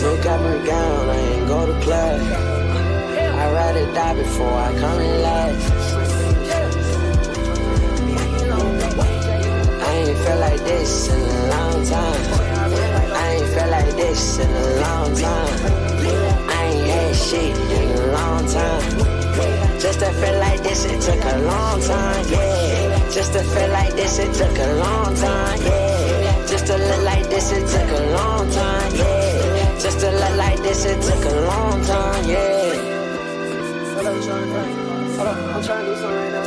Look up and down, I ain't go to class. I'd rather die before I come in last. I ain't felt like this in a long time. I ain't felt like this in a long time. I ain't had shit in a long time. Just to feel like this, it took a long time, yeah. Just to feel like this, it took a long time, yeah. Just to look like this, it took a long time, yeah. Just to look like this, it took a long time, yeah. Hold on, I'm trying to do something right now.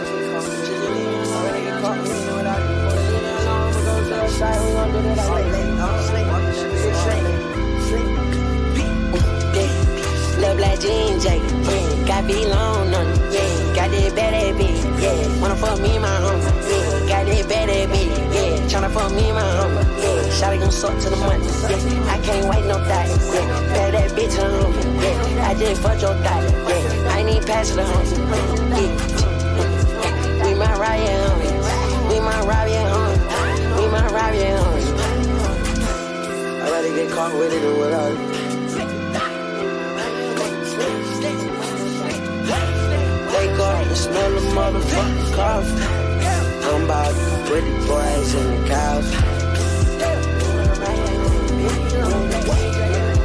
Little black jean jacket, yeah. Got be long on it, yeah. Got that bad bitch, yeah. Wanna fuck me, my homie, yeah. Got that bad bitch, yeah. Tryna fuck me, my homie, yeah. Shawty gon' suck to the money, yeah. I can't wait no thought, yeah. Bad that bitch to the homie, yeah. I just fucked your thought, yeah. I ain't even pass the homie, yeah. We might ride, yeah, homie. We might rob, yeah, homie. We might rob, yeah, homie. I'd rather get caught with it than without it. Wake up and smell the motherfucking coffee. I'm about to put the boys in the coffee.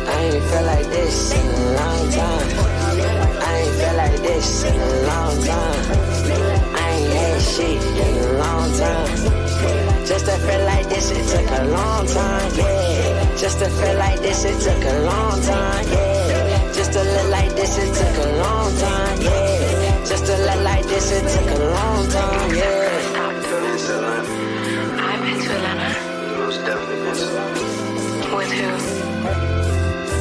I ain't felt like this in a long time. I ain't felt like this in a long time. I ain't had shit in a long time. Just to feel like this, it took a long time, yeah. Just to feel like this, it took a long time, yeah. Just to look like this, it took a long time, yeah. Just to look like this, it took a long time, yeah. I've been to Atlanta. Most definitely been to Atlanta. With who?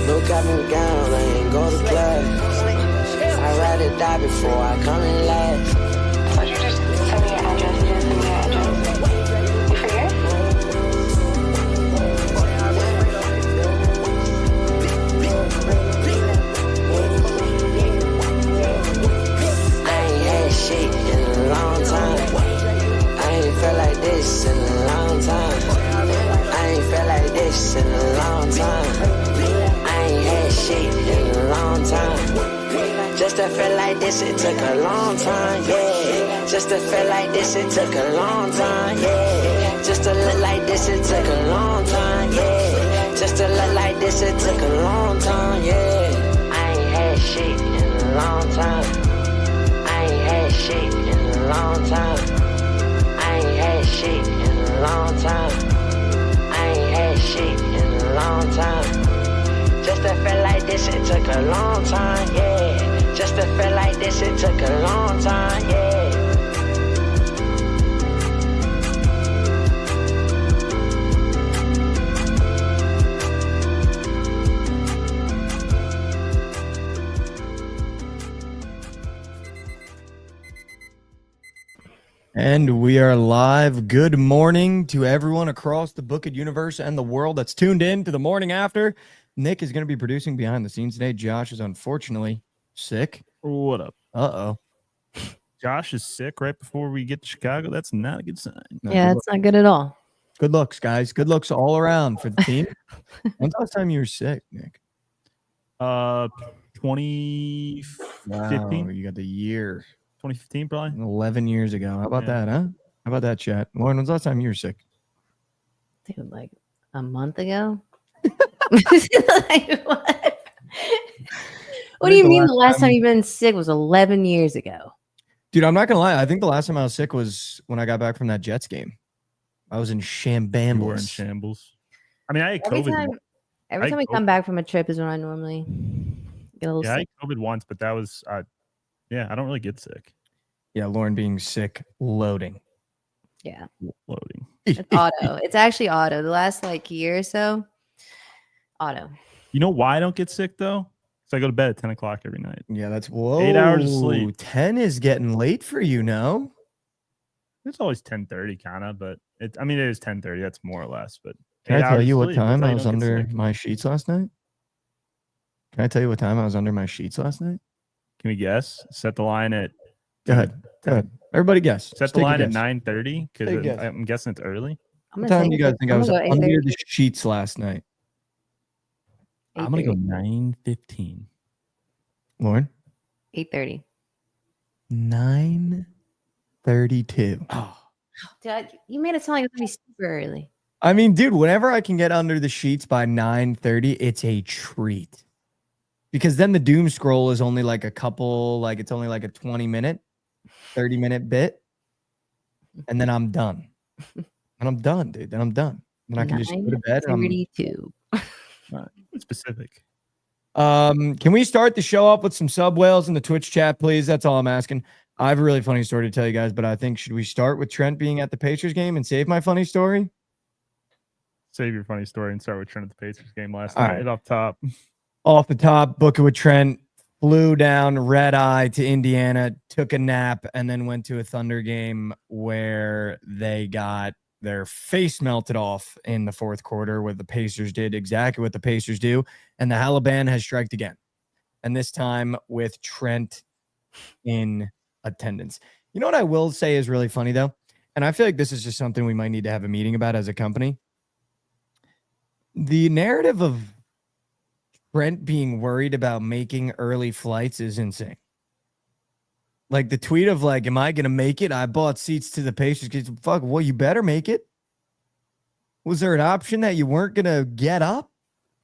Look up and down, I ain't go to class. I'd rather die before I come in last. Would you just send me your address? You didn't send me your address. You forget? I ain't had shit in a long time. I ain't felt like this in a long time. I ain't felt like this in a long time. I ain't had shit in a long time. Just to feel like this, it took a long time, yeah. Just to feel like this, it took a long time, yeah. Just to look like this, it took a long time, yeah. Just to look like this, it took a long time, yeah. I ain't had shit in a long time. I ain't had shit in a long time. I ain't had shit in a long time. I ain't had shit in a long time. Just to feel like this, it took a long time, yeah. Just to feel like this, it took a long time, yeah. And we are live. Good morning to everyone across the Bookit universe and the world that's tuned in to the morning after. Nick is going to be producing behind the scenes today. Josh is unfortunately sick. What up? Uh-oh. Josh is sick right before we get to Chicago. That's not a good sign. Yeah, it's not good at all. Good looks, guys. Good looks all around for the team. When's the last time you were sick, Nick? 2015. Wow, you got the year. 2015 probably. 11 years ago. How about that, huh? How about that, chat? Lauren, when's the last time you were sick? Dude, like a month ago. Like, what? What do you mean the last time you've been sick was 11 years ago? Dude, I'm not going to lie. I think the last time I was sick was when I got back from that Jets game. I was in shambambles. You were in shambles. I mean, I had COVID. Every time we come back from a trip is when I normally get a little sick. I had COVID once, but that was, I don't really get sick. Yeah, Lauren being sick, loading. Yeah. Loading. It's auto. It's actually auto. The last year or so, auto. You know why I don't get sick though? Because I go to bed at 10 o'clock every night. Yeah, that's 8 hours of sleep. 10 is getting late for you, no? It's always 10:30 kind of, but it is 10:30. That's more or less. But can I tell you what time I was under my sheets last night? Can I tell you what time I was under my sheets last night? Can we guess? Set the line at. Go ahead. Everybody guess. Set the line at 9:30 because I'm guessing it's early. What time do you guys think I was under the sheets last night? I'm gonna go 8:30. 9:15. Lauren? 8:30. 9:32. Oh, Dad, you made it sound like it's gonna be super early. I mean, dude, whenever I can get under the sheets by 9:30, it's a treat. Because then the doom scroll is only like it's only like a 20-minute, 30-minute bit. And then I'm done. And I'm done, dude. Then I'm done. Then I can just go to bed. And 9:32. specific. Can we start the show up with some sub whales in the Twitch chat, please? That's all I'm asking. I have a really funny story to tell you guys, but I think should we start with Trent being at the Pacers game and save my funny story? Save your funny story and start with Trent at the Pacers game last All night. right. Off top. Off the top, Bookit with Trent flew down red eye to Indiana, took a nap, and then went to a Thunder game where they got their face melted off in the fourth quarter, where the Pacers did exactly what the Pacers do. And the Hallebertton has striked again. And this time with Trent in attendance. You know what I will say is really funny, though? And I feel like this is just something we might need to have a meeting about as a company. The narrative of Brent being worried about making early flights is insane. Like the tweet of like, am I going to make it? I bought seats to the Pacers. Fuck, well, you better make it. Was there an option that you weren't going to get up?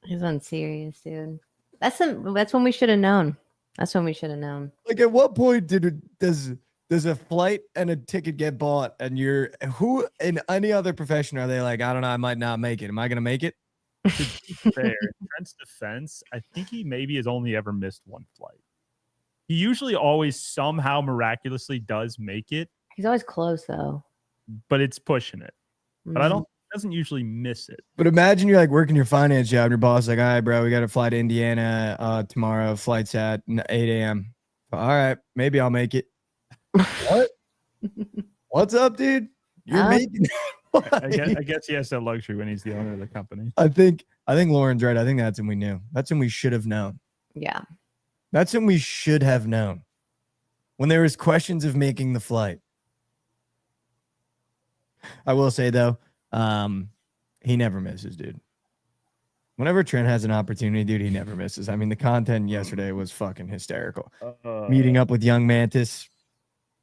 He's unserious, dude. That's when we should have known. That's when we should have known. Like at what point does a flight and a ticket get bought and who in any other profession are they like, I don't know, I might not make it. Am I going to make it? Fair. In Trent's defense, I think he maybe has only ever missed one flight. He usually always somehow miraculously does make it. He's always close though. But it's pushing it. But I don't doesn't usually miss it. But imagine you're like working your finance job and your boss is like, all right, bro, we got to fly to Indiana tomorrow. Flight's at 8 a.m. All right, maybe I'll make it. What? What's up, dude? You're making I guess he has that luxury when he's the owner of the company. I think Lauren's right. I think that's when we knew. That's when we should have known. Yeah. That's when we should have known. When there was questions of making the flight. I will say though, he never misses, dude. Whenever Trent has an opportunity, dude, he never misses. I mean, the content yesterday was fucking hysterical. Meeting up with Young Mantis.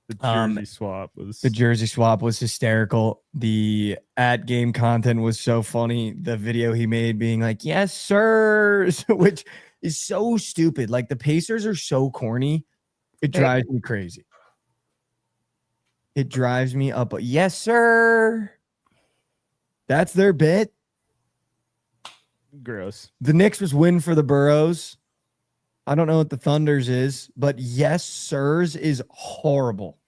The jersey swap was hysterical. The at game content was so funny. The video he made being like, yes, sir, which is so stupid. Like the Pacers are so corny. It drives me crazy. It drives me up. Yes, sir. That's their bit. Gross. The Knicks was win for the Burrows. I don't know what the Thunders is, but yes, sirs is horrible.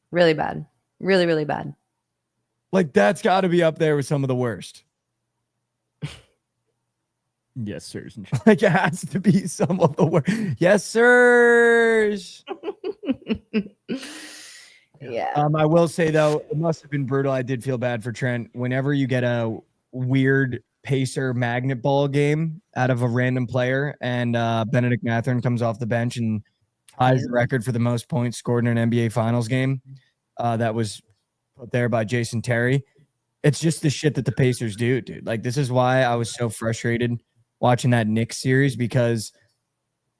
Really bad. Really, really bad. Like that's got to be up there with some of the worst. Yes, sirs. Like it has to be some of the worst. Yes, sirs. Yeah. I will say though, it must have been brutal. I did feel bad for Trent. Whenever you get a weird Pacer magnet ball game out of a random player and Benedict Mathurin comes off the bench and ties the record for the most points scored in an NBA Finals game that was put there by Jason Terry. It's just the shit that the Pacers do, dude. Like this is why I was so frustrated watching that Knicks series because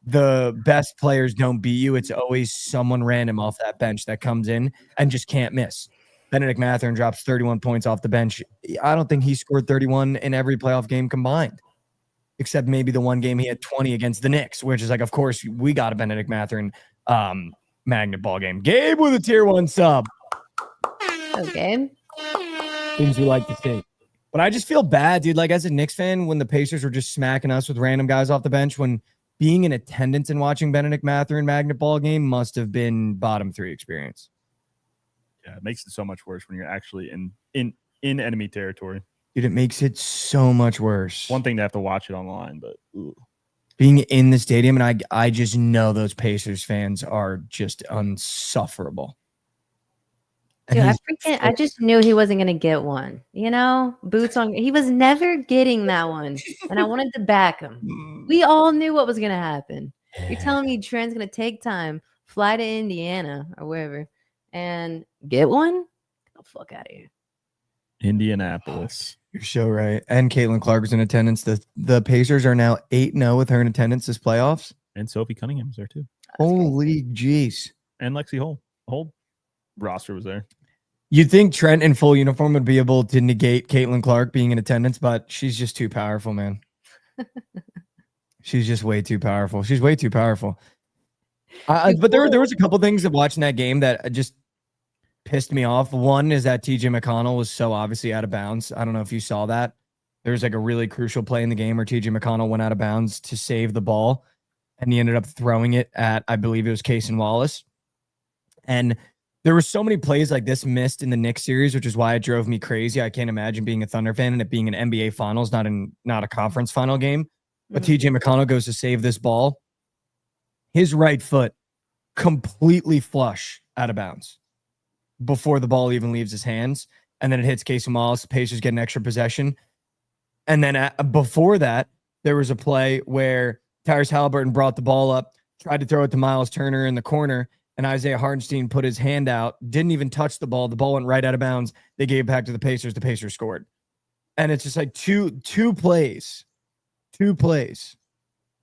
the best players don't beat you. It's always someone random off that bench that comes in and just can't miss. Benedict Mathurin drops 31 points off the bench. I don't think he scored 31 in every playoff game combined, except maybe the one game he had 20 against the Knicks, which is like, of course, we got a Benedict Mathurin magnet ball game. Gabe with a tier 1 sub. Okay. Things we like to see. But I just feel bad, dude. Like as a Knicks fan, when the Pacers were just smacking us with random guys off the bench, when being in attendance and watching Benedict Mathurin magnet ball game must have been bottom 3 experience. Yeah, it makes it so much worse when you're actually in enemy territory. Dude, it makes it so much worse. One thing to have to watch it online, but being in the stadium, and I just know those Pacers fans are just unsufferable. Dude, I just knew he wasn't gonna get one. You know, boots on. He was never getting that one, and I wanted to back him. We all knew what was gonna happen. You're telling me Trent's gonna take time, fly to Indiana or wherever, and get one? Get the fuck out of here. Indianapolis. You're so right. And Caitlyn Clark was in attendance. The Pacers are now 8-0 with her in attendance this playoffs. And Sophie Cunningham was there too. Holy jeez. And Lexi Hull. The whole roster was there. You'd think Trent in full uniform would be able to negate Caitlyn Clark being in attendance, but she's just too powerful, man. She's just way too powerful. She's way too powerful. But there was a couple things of watching that game that just pissed me off. One is that TJ McConnell was so obviously out of bounds. I don't know if you saw that. There was like a really crucial play in the game where TJ McConnell went out of bounds to save the ball, and he ended up throwing it at, I believe it was Cason Wallace. And there were so many plays like this missed in the Knicks series, which is why it drove me crazy. I can't imagine being a Thunder fan and it being an NBA Finals, not a conference final game. But TJ McConnell goes to save this ball. His right foot completely flush out of bounds before the ball even leaves his hands. And then it hits Cason Wallace. The Pacers get an extra possession. And then before that, there was a play where Tyrus Hallebertton brought the ball up, tried to throw it to Miles Turner in the corner, and Isaiah Hartenstein put his hand out, didn't even touch the ball. The ball went right out of bounds. They gave it back to the Pacers. The Pacers scored. And it's just like two plays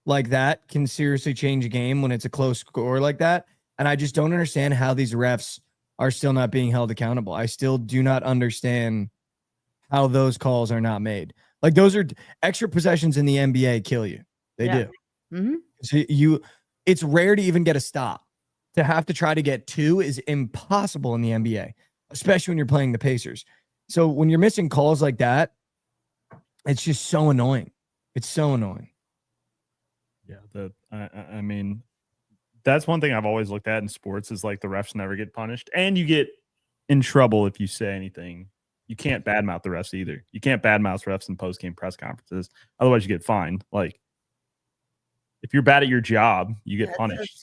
like that can seriously change a game when it's a close score like that. And I just don't understand how these refs are still not being held accountable. I still do not understand how those calls are not made. Like, those are extra possessions in the NBA kill you. They do. Mm-hmm. So it's rare to even get a stop. To have to try to get two is impossible in the NBA, especially when you're playing the Pacers. So when you're missing calls like that, it's just so annoying. It's so annoying. Yeah, I mean, that's one thing I've always looked at in sports is like the refs never get punished, and you get in trouble if you say anything. You can't badmouth the refs either. You can't badmouth refs in post-game press conferences. Otherwise, you get fined. Like, if you're bad at your job, you get punished.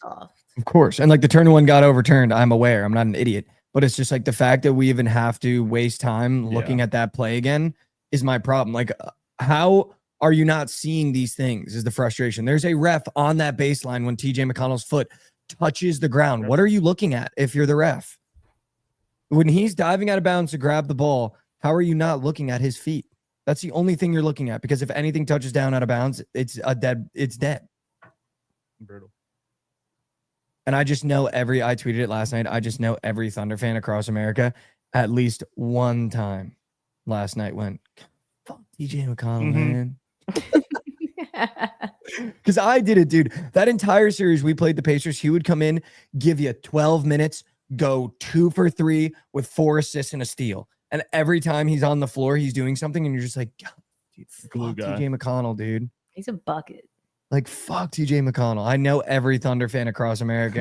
Of course. And like the turn one got overturned. I'm aware. I'm not an idiot. But it's just like the fact that we even have to waste time looking at that play again is my problem. Like, how are you not seeing these things is the frustration. There's a ref on that baseline when TJ McConnell's foot touches the ground. What are you looking at if you're the ref? When he's diving out of bounds to grab the ball, how are you not looking at his feet? That's the only thing you're looking at, because if anything touches down out of bounds, it's dead. Brutal. And I just know I tweeted it last night. I just know every Thunder fan across America at least one time last night went, fuck TJ McConnell, man. Because I did it, dude. That entire series we played the Pacers, he would come in, give you 12 minutes, go 2 for 3 with 4 assists and a steal. And every time he's on the floor, he's doing something, and you're just like, God, dude, fuck TJ McConnell, dude. He's a bucket. Like, fuck TJ McConnell. I know every Thunder fan across America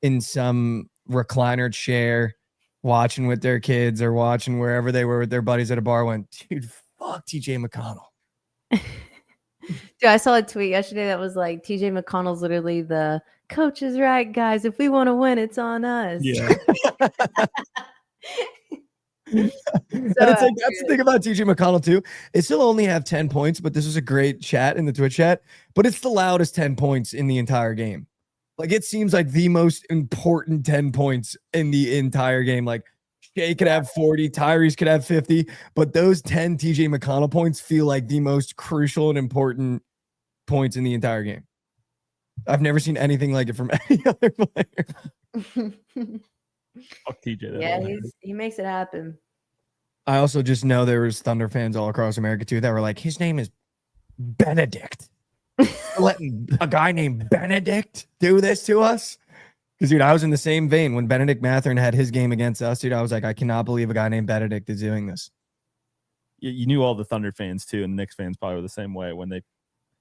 in some recliner chair watching with their kids or watching wherever they were with their buddies at a bar went, dude, fuck TJ McConnell. Dude, I saw a tweet yesterday that was like, TJ McConnell's literally the coach is right, guys. If we want to win, it's on us. Yeah. And it's like, that's the thing about TJ McConnell too. It still only have 10 points, but this was a great chat in the Twitch chat. But it's the loudest 10 points in the entire game. Like, it seems like the most important 10 points in the entire game. Like, Shea could have 40, Tyrese could have 50, but those 10 TJ McConnell points feel like the most crucial and important points in the entire game. I've never seen anything like it from any other player. Fuck TJ. Yeah, he makes it happen. I also just know there was Thunder fans all across America too that were like, his name is Benedict. Letting a guy named Benedict do this to us? Because, dude, I was in the same vein when Benedict Mathurin had his game against us, dude. I was like, I cannot believe a guy named Benedict is doing this. You knew all the Thunder fans too, and the Knicks fans probably were the same way when they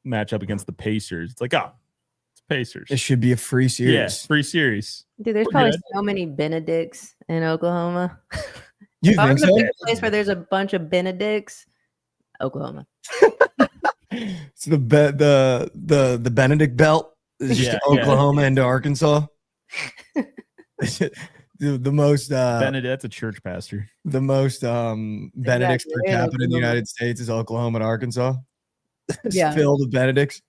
match up against the Pacers. It's like, it's Pacers. It should be a free series. Yeah, free series. Dude, there's probably so many Benedicts in Oklahoma. You think so? A place where there's a bunch of Benedicts, Oklahoma. So the Benedict belt is just Oklahoma into Arkansas. the most Benedict, that's a church pastor. The most Benedicts per capita in the United States is Oklahoma and Arkansas. It's filled with Benedicts.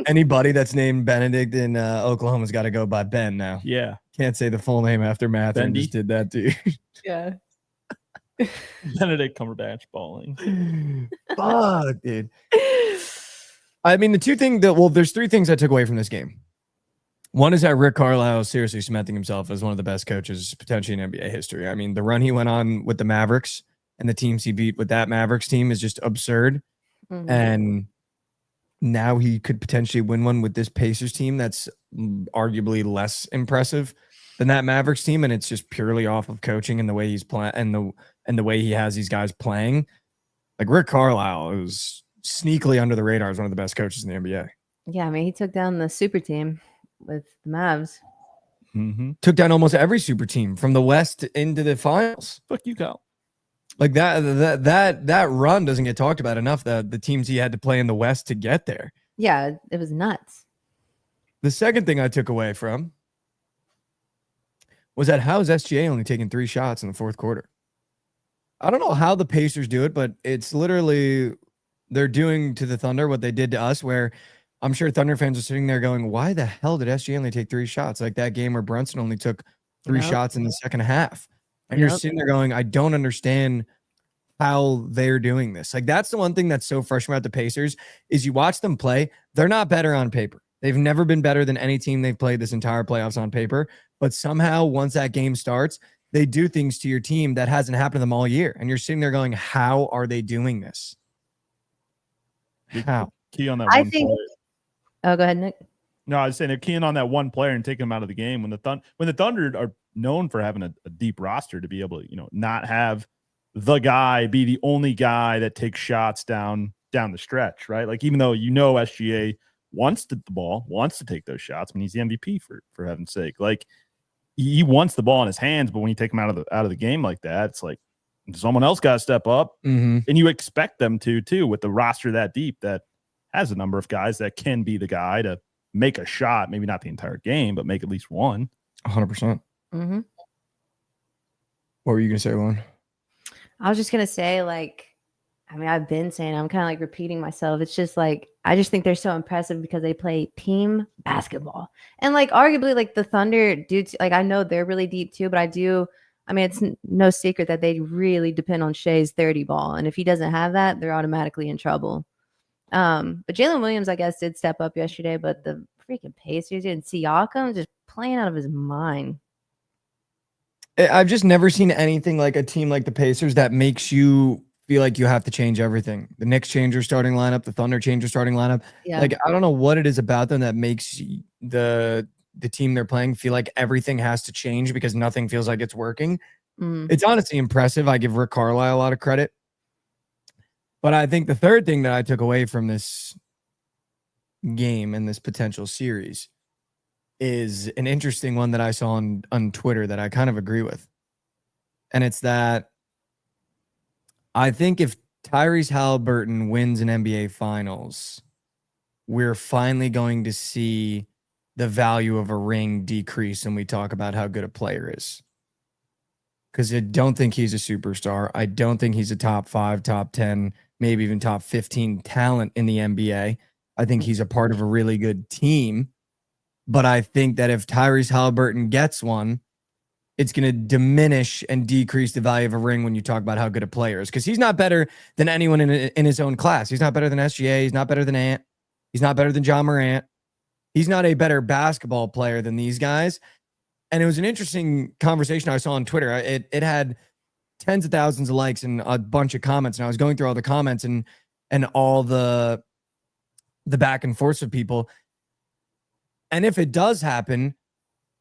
Anybody that's named Benedict in Oklahoma's got to go by Ben now. Yeah. Can't say the full name after math. And just did that, dude. Yeah. Benedict Cumberbatch balling. Fuck, dude. I mean, there's three things I took away from this game. One is that Rick Carlisle is seriously cementing himself as one of the best coaches potentially in NBA history. I mean, the run he went on with the Mavericks and the teams he beat with that Mavericks team is just absurd. Mhm. And now he could potentially win one with this Pacers team that's arguably less impressive than that Mavericks team, and it's just purely off of coaching and the way he's playing and the way he has these guys playing. Like Rick Carlisle is sneakily under the radar as one of the best coaches in the NBA. Yeah, I mean, he took down the super team with the Mavs. Mm-hmm. Took down almost every super team from the West into the finals. Fuck you, Kyle. Like that run doesn't get talked about enough. The teams he had to play in the West to get there. Yeah, it was nuts. The second thing I took away from was that how is SGA only taking 3 shots in the fourth quarter? I don't know how the Pacers do it, but it's literally they're doing to the Thunder what they did to us, where I'm sure Thunder fans are sitting there going, why the hell did SGA only take 3 shots? Like that game where Brunson only took 3 Yep. shots in the second half. And you're Yep. sitting there going, I don't understand how they're doing this. Like that's the one thing that's so frustrating about the Pacers is you watch them play. They're not better on paper. They've never been better than any team they've played this entire playoffs on paper. But somehow once that game starts, they do things to your team that hasn't happened to them all year. And you're sitting there going, how are they doing this? How? Key on that I one think- player. Oh, go ahead, Nick. No, I was saying they're keying on that one player and taking him out of the game when the Thunder are known for having a deep roster to be able to, not have the guy be the only guy that takes shots down the stretch, right? Like even though SGA wants the ball, wants to take those shots. I mean, he's the MVP for heaven's sake. Like he wants the ball in his hands, but when you take him out of the game like that, it's like someone else got to step up, Mm-hmm. and you expect them to too with the roster that deep that has a number of guys that can be the guy to make a shot, maybe not the entire game, but make at least one. 100%. Mm-hmm. What were you going to say, Lauren? I was just gonna say, I've been saying, I'm kind of like repeating myself. It's just like I just think they're so impressive because they play team basketball, and arguably the Thunder dudes. I know they're really deep too, but it's no secret that they really depend on Shea's 30 ball, and if he doesn't have that, they're automatically in trouble. But Jalen Williams, I guess, did step up yesterday, but the freaking Pacers and Siakam just playing out of his mind. I've just never seen anything like a team like the Pacers that makes you feel like you have to change everything. The Knicks change their starting lineup, the Thunder change their starting lineup. Yeah. I don't know what it is about them that makes the team they're playing feel like everything has to change because nothing feels like it's working. Mm. It's honestly impressive. I give Rick Carlisle a lot of credit. But I think the third thing that I took away from this game and this potential series is an interesting one that I saw on Twitter that I kind of agree with. And it's that I think if Tyrese Hallebertton wins an NBA Finals, we're finally going to see the value of a ring decrease when we talk about how good a player is. Because I don't think he's a superstar. I don't think he's a top 5, top 10, maybe even top 15 talent in the NBA. I think he's a part of a really good team. But I think that if Tyrese Hallebertton gets one, it's going to diminish and decrease the value of a ring when you talk about how good a player is. Because he's not better than anyone in his own class. He's not better than SGA. He's not better than Ant. He's not better than John Morant. He's not a better basketball player than these guys. And it was an interesting conversation I saw on Twitter. It had tens of thousands of likes and a bunch of comments. And I was going through all the comments and all the back and forth with people. And if it does happen,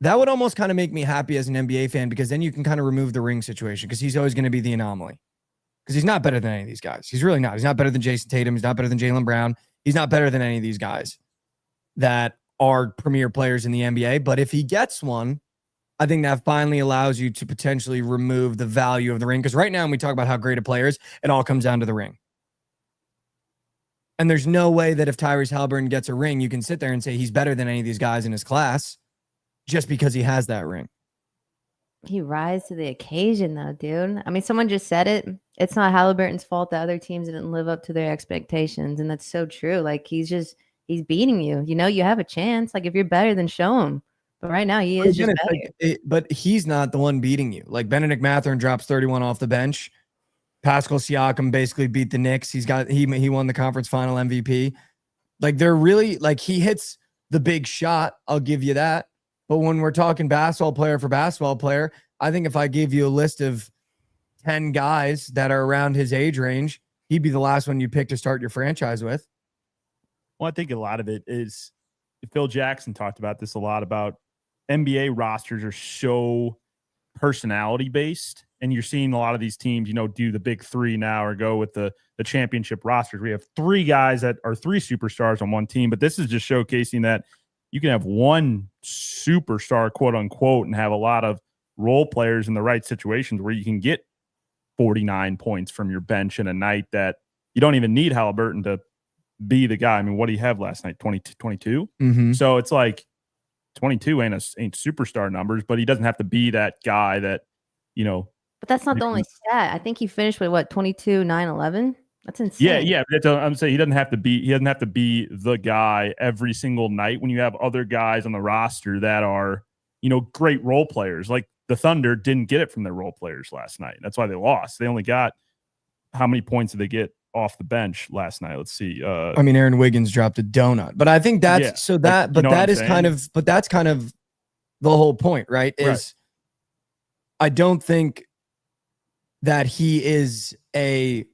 that would almost kind of make me happy as an NBA fan, because then you can kind of remove the ring situation, because he's always going to be the anomaly. Because he's not better than any of these guys. He's really not. He's not better than Jason Tatum. He's not better than Jaylen Brown. He's not better than any of these guys that are premier players in the NBA. But if he gets one, I think that finally allows you to potentially remove the value of the ring. Because right now, when we talk about how great a player is, it all comes down to the ring. And there's no way that if Tyrese Hallebertton gets a ring, you can sit there and say he's better than any of these guys in his class just because he has that ring. He rise to the occasion, though, dude. I mean, someone just said it. It's not Halliburton's fault that other teams didn't live up to their expectations. And that's so true. He's beating you. You have a chance. If you're better, then show him. But right now, he is just better. But he's not the one beating you. Benedict Mathurin drops 31 off the bench Pascal Siakam basically beat the Knicks. He won the conference final MVP. Like they're really like he hits the big shot. I'll give you that. But when we're talking basketball player for basketball player, I think if I gave you a list of 10 guys that are around his age range, he'd be the last one you'd pick to start your franchise with. Well, I think a lot of it is Phil Jackson talked about this a lot about NBA rosters are so personality based. And you're seeing a lot of these teams, do the big three now or go with the championship rosters. We have 3 guys that are 3 superstars on one team, but this is just showcasing that you can have one superstar, quote unquote, and have a lot of role players in the right situations where you can get 49 points from your bench in a night that you don't even need Hallebertton to be the guy. I mean, what do you have last night? 22? Mm-hmm. So it's like 22 ain't superstar numbers, but he doesn't have to be that guy that, But that's not the only stat. I think he finished with what, 22, 9, 11? That's insane. Yeah. I'm saying he doesn't have to be the guy every single night when you have other guys on the roster that are, great role players. Like the Thunder didn't get it from their role players last night. That's why they lost. They only got how many points did they get off the bench last night? Let's see. Aaron Wiggins dropped a donut, but I think that's that's kind of the whole point, right? I don't think that he is a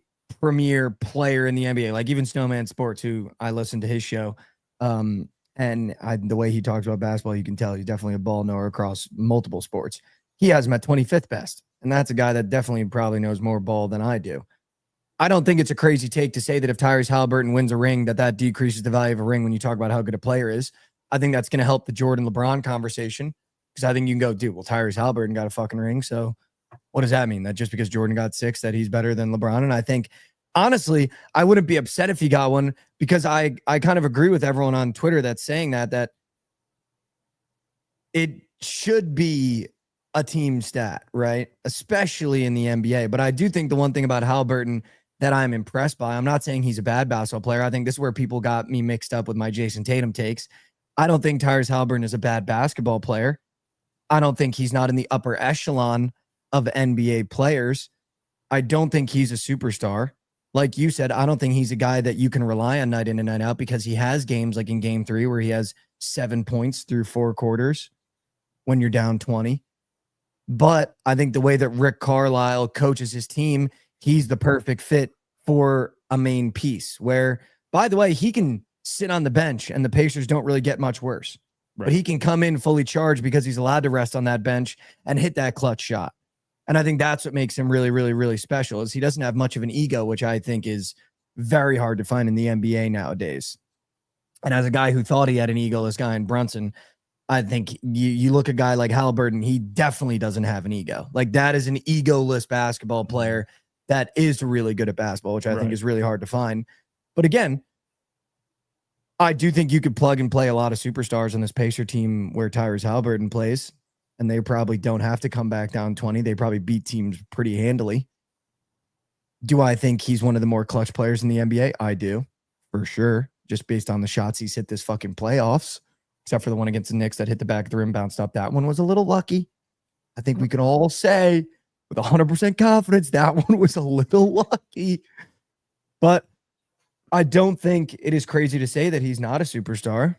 premier player in the NBA. Like even Snowman Sports, who I listened to his show, and the way he talks about basketball, you can tell he's definitely a ball knower across multiple sports. He has him at 25th best, and that's a guy that definitely probably knows more ball than I do. I don't think it's a crazy take to say that if Tyrus Hallebertton wins a ring, that decreases the value of a ring when you talk about how good a player is. I think that's going to help the Jordan LeBron conversation because I think you can go, dude, well, Tyrus Hallebertton got a fucking ring, so what does that mean? That just because Jordan got 6 that he's better than LeBron? And I think, honestly, I wouldn't be upset if he got one because I kind of agree with everyone on Twitter that's saying that it should be a team stat, right? Especially in the NBA. But I do think the one thing about Hallebertton that I'm impressed by, I'm not saying he's a bad basketball player. I think this is where people got me mixed up with my Jason Tatum takes. I don't think Tyrus Hallebertton is a bad basketball player. I don't think he's not in the upper echelon of NBA players. I don't think he's a superstar. Like you said, I don't think he's a guy that you can rely on night in and night out because he has games like in game 3 where he has 7 points through 4 quarters when you're down 20. But I think the way that Rick Carlisle coaches his team, he's the perfect fit for a main piece where, by the way, he can sit on the bench and the Pacers don't really get much worse. Right. But he can come in fully charged because he's allowed to rest on that bench and hit that clutch shot. And I think that's what makes him really, really, really special is he doesn't have much of an ego, which I think is very hard to find in the NBA nowadays. And as a guy who thought he had an ego, this guy in Brunson, I think you look at a guy like Hallebertton, he definitely doesn't have an ego. Like that is an egoless basketball player that is really good at basketball, which I think is really hard to find. But again, I do think you could plug and play a lot of superstars on this Pacer team where Tyrus Hallebertton plays, and they probably don't have to come back down 20. They probably beat teams pretty handily. Do I think he's one of the more clutch players in the NBA? I do, for sure, just based on the shots he's hit this fucking playoffs, except for the one against the Knicks that hit the back of the rim, bounced up. That one was a little lucky. I think we can all say with 100% confidence that one was a little lucky. But I don't think it is crazy to say that he's not a superstar.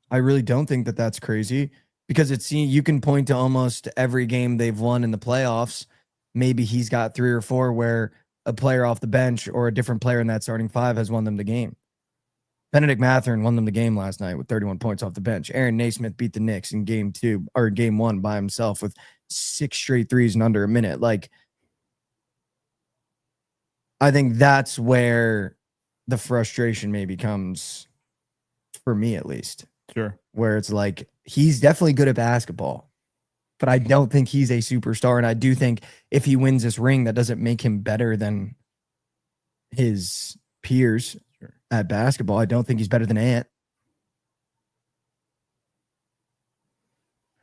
I really don't think that that's crazy because you can point to almost every game they've won in the playoffs. Maybe he's got 3 or 4 where a player off the bench or a different player in that starting 5 has won them the game. Benedict Mathurin won them the game last night with 31 points off the bench. Aaron Naismith beat the Knicks in game 1 by himself with 6 straight threes in under a minute. Like, I think that's where the frustration maybe comes, for me at least. Sure. Where it's like, he's definitely good at basketball, but I don't think he's a superstar. And I do think if he wins this ring, that doesn't make him better than his peers at basketball. I don't think he's better than Ant.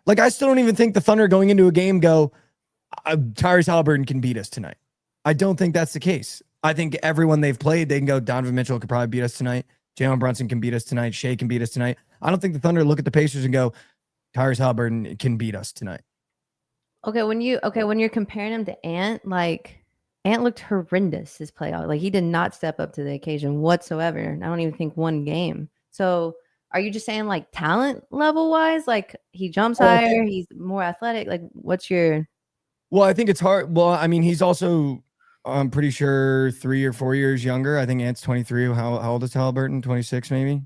Like, I still don't even think the Thunder going into a game go, Tyrese Halliburton can beat us tonight. I don't think that's the case. I think everyone they've played, they can go, Donovan Mitchell could probably beat us tonight. Jalen Brunson can beat us tonight. Shea can beat us tonight. I don't think the Thunder look at the Pacers and go, Tyrese Halliburton can beat us tonight. Okay, when you're comparing him to Ant, like, Ant looked horrendous his playoff. Like, he did not step up to the occasion whatsoever. I don't even think one game. So are you just saying like talent level wise, like he jumps higher, he's more athletic? Like, what's your? Well, I think it's hard. Well, I mean, he's also, I'm pretty sure 3 or 4 years younger. I think Ant's 23. How old is Hallebertton? 26 maybe?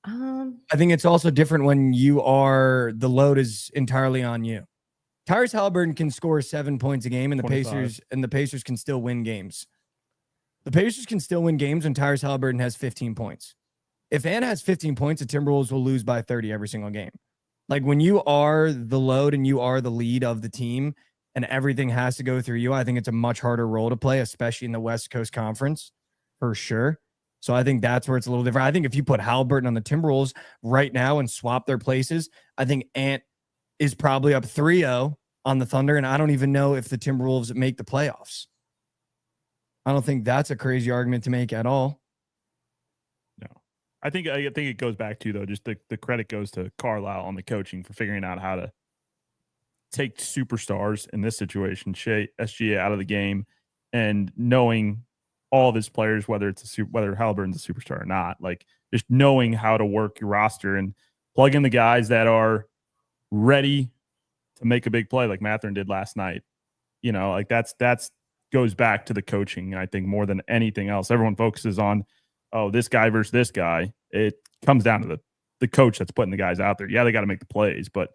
I think it's also different when the load is entirely on you. Tyrus Hallebertton can score 7 points a game, and the 25. Pacers can still win games. The Pacers can still win games when Tyrus Hallebertton has 15 points. If Ant has 15 points, the Timberwolves will lose by 30 every single game. Like, when you are the load and you are the lead of the team and everything has to go through you, I think it's a much harder role to play, especially in the West Coast Conference, for sure. So I think that's where it's a little different. I think if you put Hallebertton on the Timberwolves right now and swap their places, I think Ant is probably up 3-0 on the Thunder, and I don't even know if the Timberwolves make the playoffs. I don't think that's a crazy argument to make at all. No. I think it goes back to, though, just the credit goes to Carlisle on the coaching for figuring out how to take superstars in this situation, SGA out of the game, and knowing all of his players, whether Halleberton's a superstar or not, like just knowing how to work your roster and plug in the guys that are ready to make a big play, like Mathurin did last night. You know, like that's goes back to the coaching. I think more than anything else, everyone focuses on, this guy versus this guy. It comes down to the coach that's putting the guys out there. Yeah, they got to make the plays, but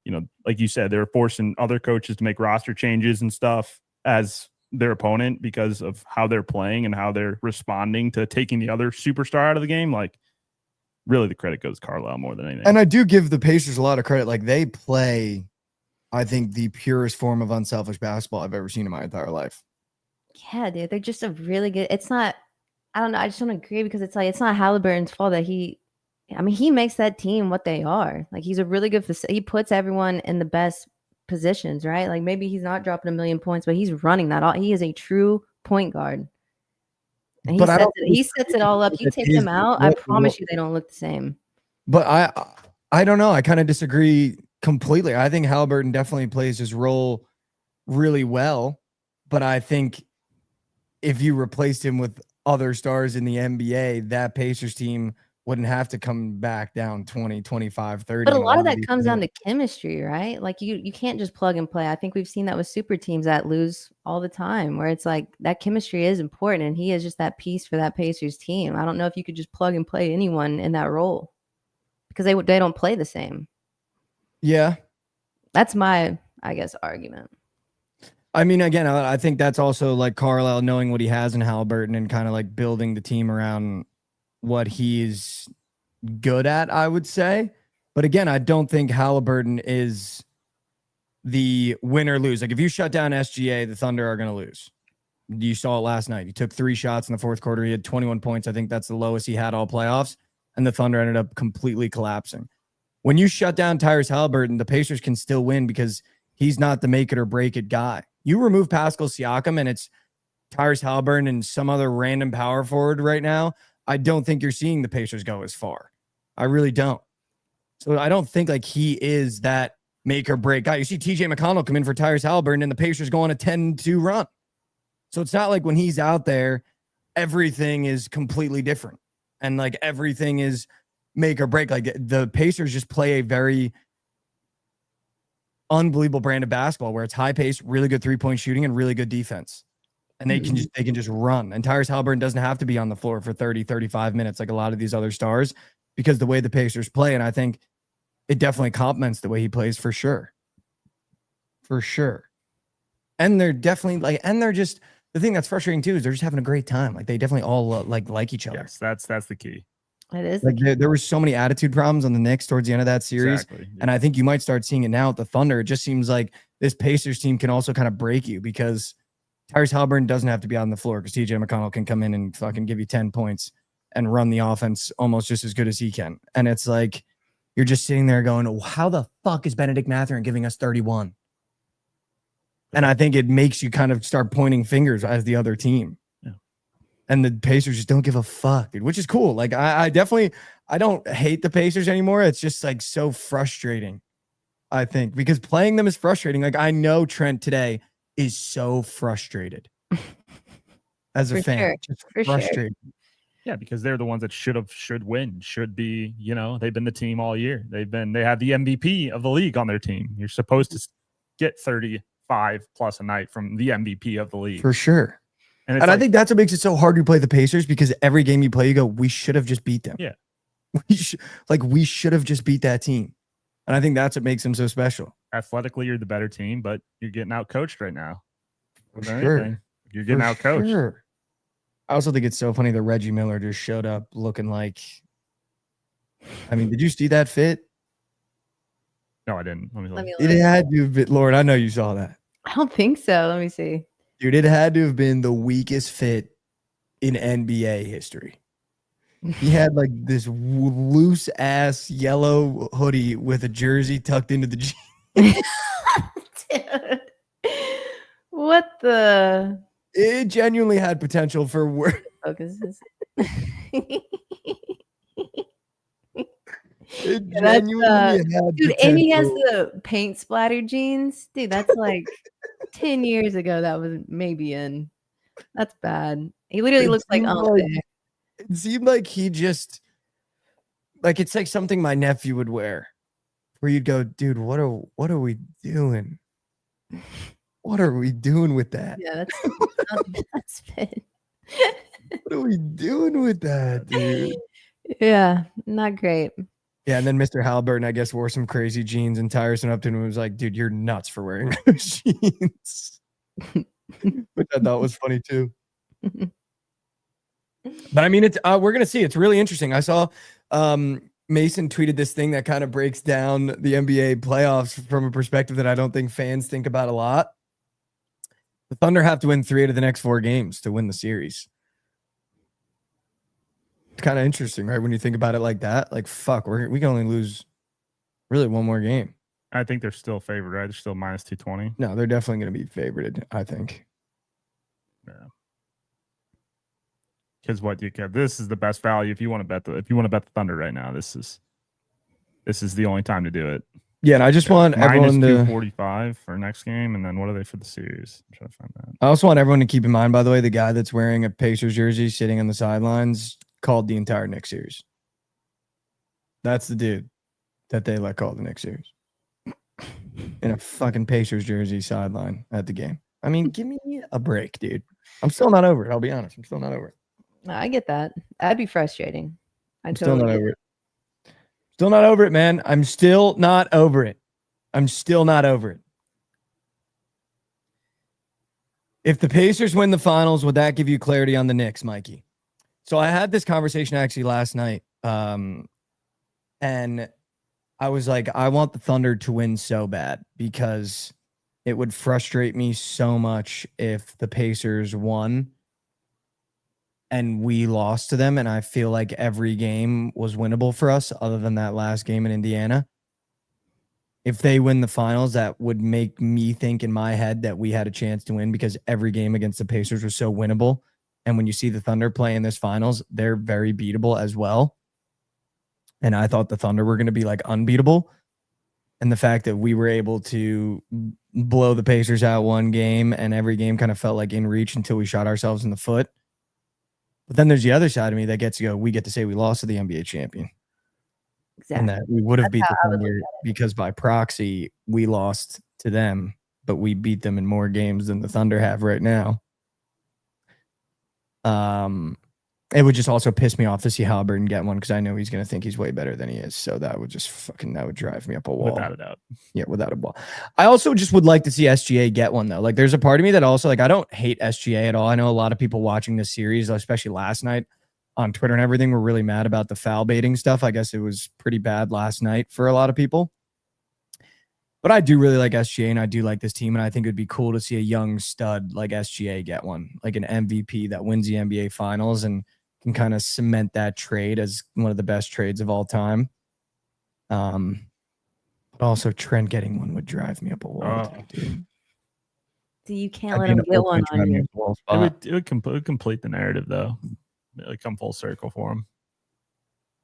you know, like you said, they're forcing other coaches to make roster changes and stuff as their opponent because of how they're playing and how they're responding to taking the other superstar out of the game. Like, really, the credit goes to Carlisle more than anything. And I do give the Pacers a lot of credit. Like, they play, I think, the purest form of unselfish basketball I've ever seen in my entire life. Yeah, dude, they're just a really good. It's not. I don't know. I just don't agree because it's like it's not Halliburton's fault that he makes that team what they are. Like, he's a really good. He puts everyone in the best positions, right? Like, maybe he's not dropping 1 million points, but he's running that all. He is a true point guard. And he sets it all up. You take him out, I promise you they don't look the same. But I don't know. I kind of disagree completely. I think Hallebertton definitely plays his role really well. But I think if you replaced him with other stars in the NBA, that Pacers team wouldn't have to come back down 20, 25, 30. But a lot of that comes down to chemistry, right? Like, you can't just plug and play. I think we've seen that with super teams that lose all the time, where it's like that chemistry is important, and he is just that piece for that Pacers team. I don't know if you could just plug and play anyone in that role because they don't play the same. Yeah. That's my, I guess, argument. I mean, again, I think that's also like Carlisle knowing what he has in Hallebertton and kind of like building the team around what he's good at, I would say. But again, I don't think Hallebertton is the win or lose. Like, if you shut down SGA, the Thunder are going to lose. You saw it last night. He took 3 shots in the fourth quarter. He had 21 points. I think that's the lowest he had all playoffs. And the Thunder ended up completely collapsing. When you shut down Tyrus Hallebertton, the Pacers can still win because he's not the make it or break it guy. You remove Pascal Siakam and it's Tyrus Hallebertton and some other random power forward right now, I don't think you're seeing the Pacers go as far. I really don't. So I don't think like he is that make or break guy. You see TJ McConnell come in for Tyrus Hallebertton and the Pacers go on a 10-2 run. So it's not like when he's out there, everything is completely different. And like everything is make or break. Like, the Pacers just play a very unbelievable brand of basketball where it's high pace, really good 3-point shooting, and really good defense. And they can just run. And Tyrus Hallebertton doesn't have to be on the floor for 30, 35 minutes like a lot of these other stars because the way the Pacers play. And I think it definitely complements the way he plays for sure. For sure. And they're definitely like, and they're just, the thing that's frustrating too is they're just having a great time. Like, they definitely all like each other. Yes, that's the key. It is. Like, there were so many attitude problems on the Knicks towards the end of that series. Exactly. And I think you might start seeing it now with the Thunder. It just seems like this Pacers team can also kind of break you because Tyrus Hallebertton doesn't have to be on the floor because TJ McConnell can come in and fucking give you 10 points and run the offense almost just as good as he can. And it's like, you're just sitting there going, oh, how the fuck is Benedict Mathurin giving us 31? And I think it makes you kind of start pointing fingers as the other team. Yeah. And the Pacers just don't give a fuck, dude, which is cool. Like, I definitely, I don't hate the Pacers anymore. It's just like so frustrating, I think, because playing them is frustrating. Like, I know Trent today is so frustrated as a For fan. sure. Just For sure. frustrated. Yeah, because they're the ones that should win, should be, they've been the team all year. They have the MVP of the league on their team. You're supposed to get 35 plus a night from the MVP of the league. For sure. And I think that's what makes it so hard to play the Pacers, because every game you play, you go, we should have just beat them. Yeah. We should have just beat that team. And I think that's what makes them so special. Athletically, you're the better team, but you're getting out coached right now. Sure. You're getting out coached. Sure. I also think it's so funny that Reggie Miller just showed up looking like, I mean, did you see that fit? No, I didn't. Let me look. It had to have been, Lauren, I know you saw that. I don't think so. Let me see. Dude, it had to have been the weakest fit in NBA history. He had like this loose ass yellow hoodie with a jersey tucked into the jeans. Dude. What the? It genuinely had potential for work. Focuses. It genuinely had dude, and he has potential. the paint splatter jeans. Dude, that's like 10 years ago. That was maybe in. That's bad. He literally looks like it seemed like he just like it's like something my nephew would wear, where you'd go, dude, what are we doing? What are we doing with that? Yeah, that's not the best fit. What are we doing with that, dude? Yeah, not great. Yeah, and then Mr. Hallebertton, I guess, wore some crazy jeans, and Tyrus went up to him and was like, dude, you're nuts for wearing those jeans. Which I thought was funny too. But I mean, it's we're gonna see. It's really interesting. I saw Mason tweeted this thing that kind of breaks down the NBA playoffs from a perspective that I don't think fans think about a lot. The Thunder have to win 3 out of the next 4 games to win the series. It's kind of interesting, right? When you think about it like that, like, fuck, we can only lose really 1 more game. I think they're still favored, right? They're still minus 220. No, they're definitely going to be favored, I think. Yeah. Because what you get, this is the best value if you want to bet the Thunder right now. This is the only time to do it. Yeah, and I just want everyone to 245 for next game, and then what are they for the series? I'm trying to find that. I also want everyone to keep in mind, by the way, the guy that's wearing a Pacers jersey sitting on the sidelines called the entire Knicks series. That's the dude that they let call the Knicks series. In a fucking Pacers jersey sideline at the game. I mean, give me a break, dude. I'm still not over it. I'll be honest. I'm still not over it. No, I get that. That'd be frustrating. I'm still not over it. Still not over it, man. I'm still not over it. I'm still not over it. If the Pacers win the finals, would that give you clarity on the Knicks, Mikey? So I had this conversation actually last night. And I was like, I want the Thunder to win so bad because it would frustrate me so much if the Pacers won and we lost to them. And I feel like every game was winnable for us other than that last game in Indiana. If they win the finals, that would make me think in my head that we had a chance to win because every game against the Pacers was so winnable. And when you see the Thunder play in this finals, they're very beatable as well. And I thought the Thunder were going to be like unbeatable. And the fact that we were able to blow the Pacers out 1 game and every game kind of felt like in reach until we shot ourselves in the foot. But then there's the other side of me that gets to go, we get to say we lost to the NBA champion. Exactly. And that we would have beat the Thunder because by proxy, we lost to them, but we beat them in more games than the Thunder have right now. It would just also piss me off to see Hallebertton get one because I know he's going to think he's way better than he is. So that would just that would drive me up a wall. Without a doubt. Yeah, without a wall. I also just would like to see SGA get one, though. Like, there's a part of me that also, like, I don't hate SGA at all. I know a lot of people watching this series, especially last night on Twitter and everything, were really mad about the foul baiting stuff. I guess it was pretty bad last night for a lot of people. But I do really like SGA, and I do like this team, and I think it would be cool to see a young stud like SGA get one, like an MVP that wins the NBA Finals and can kind of cement that trade as one of the best trades of all time. But also Trent getting one would drive me up a wall. Dude. So you can't let him get one on you. It would complete the narrative, though. It would come full circle for him.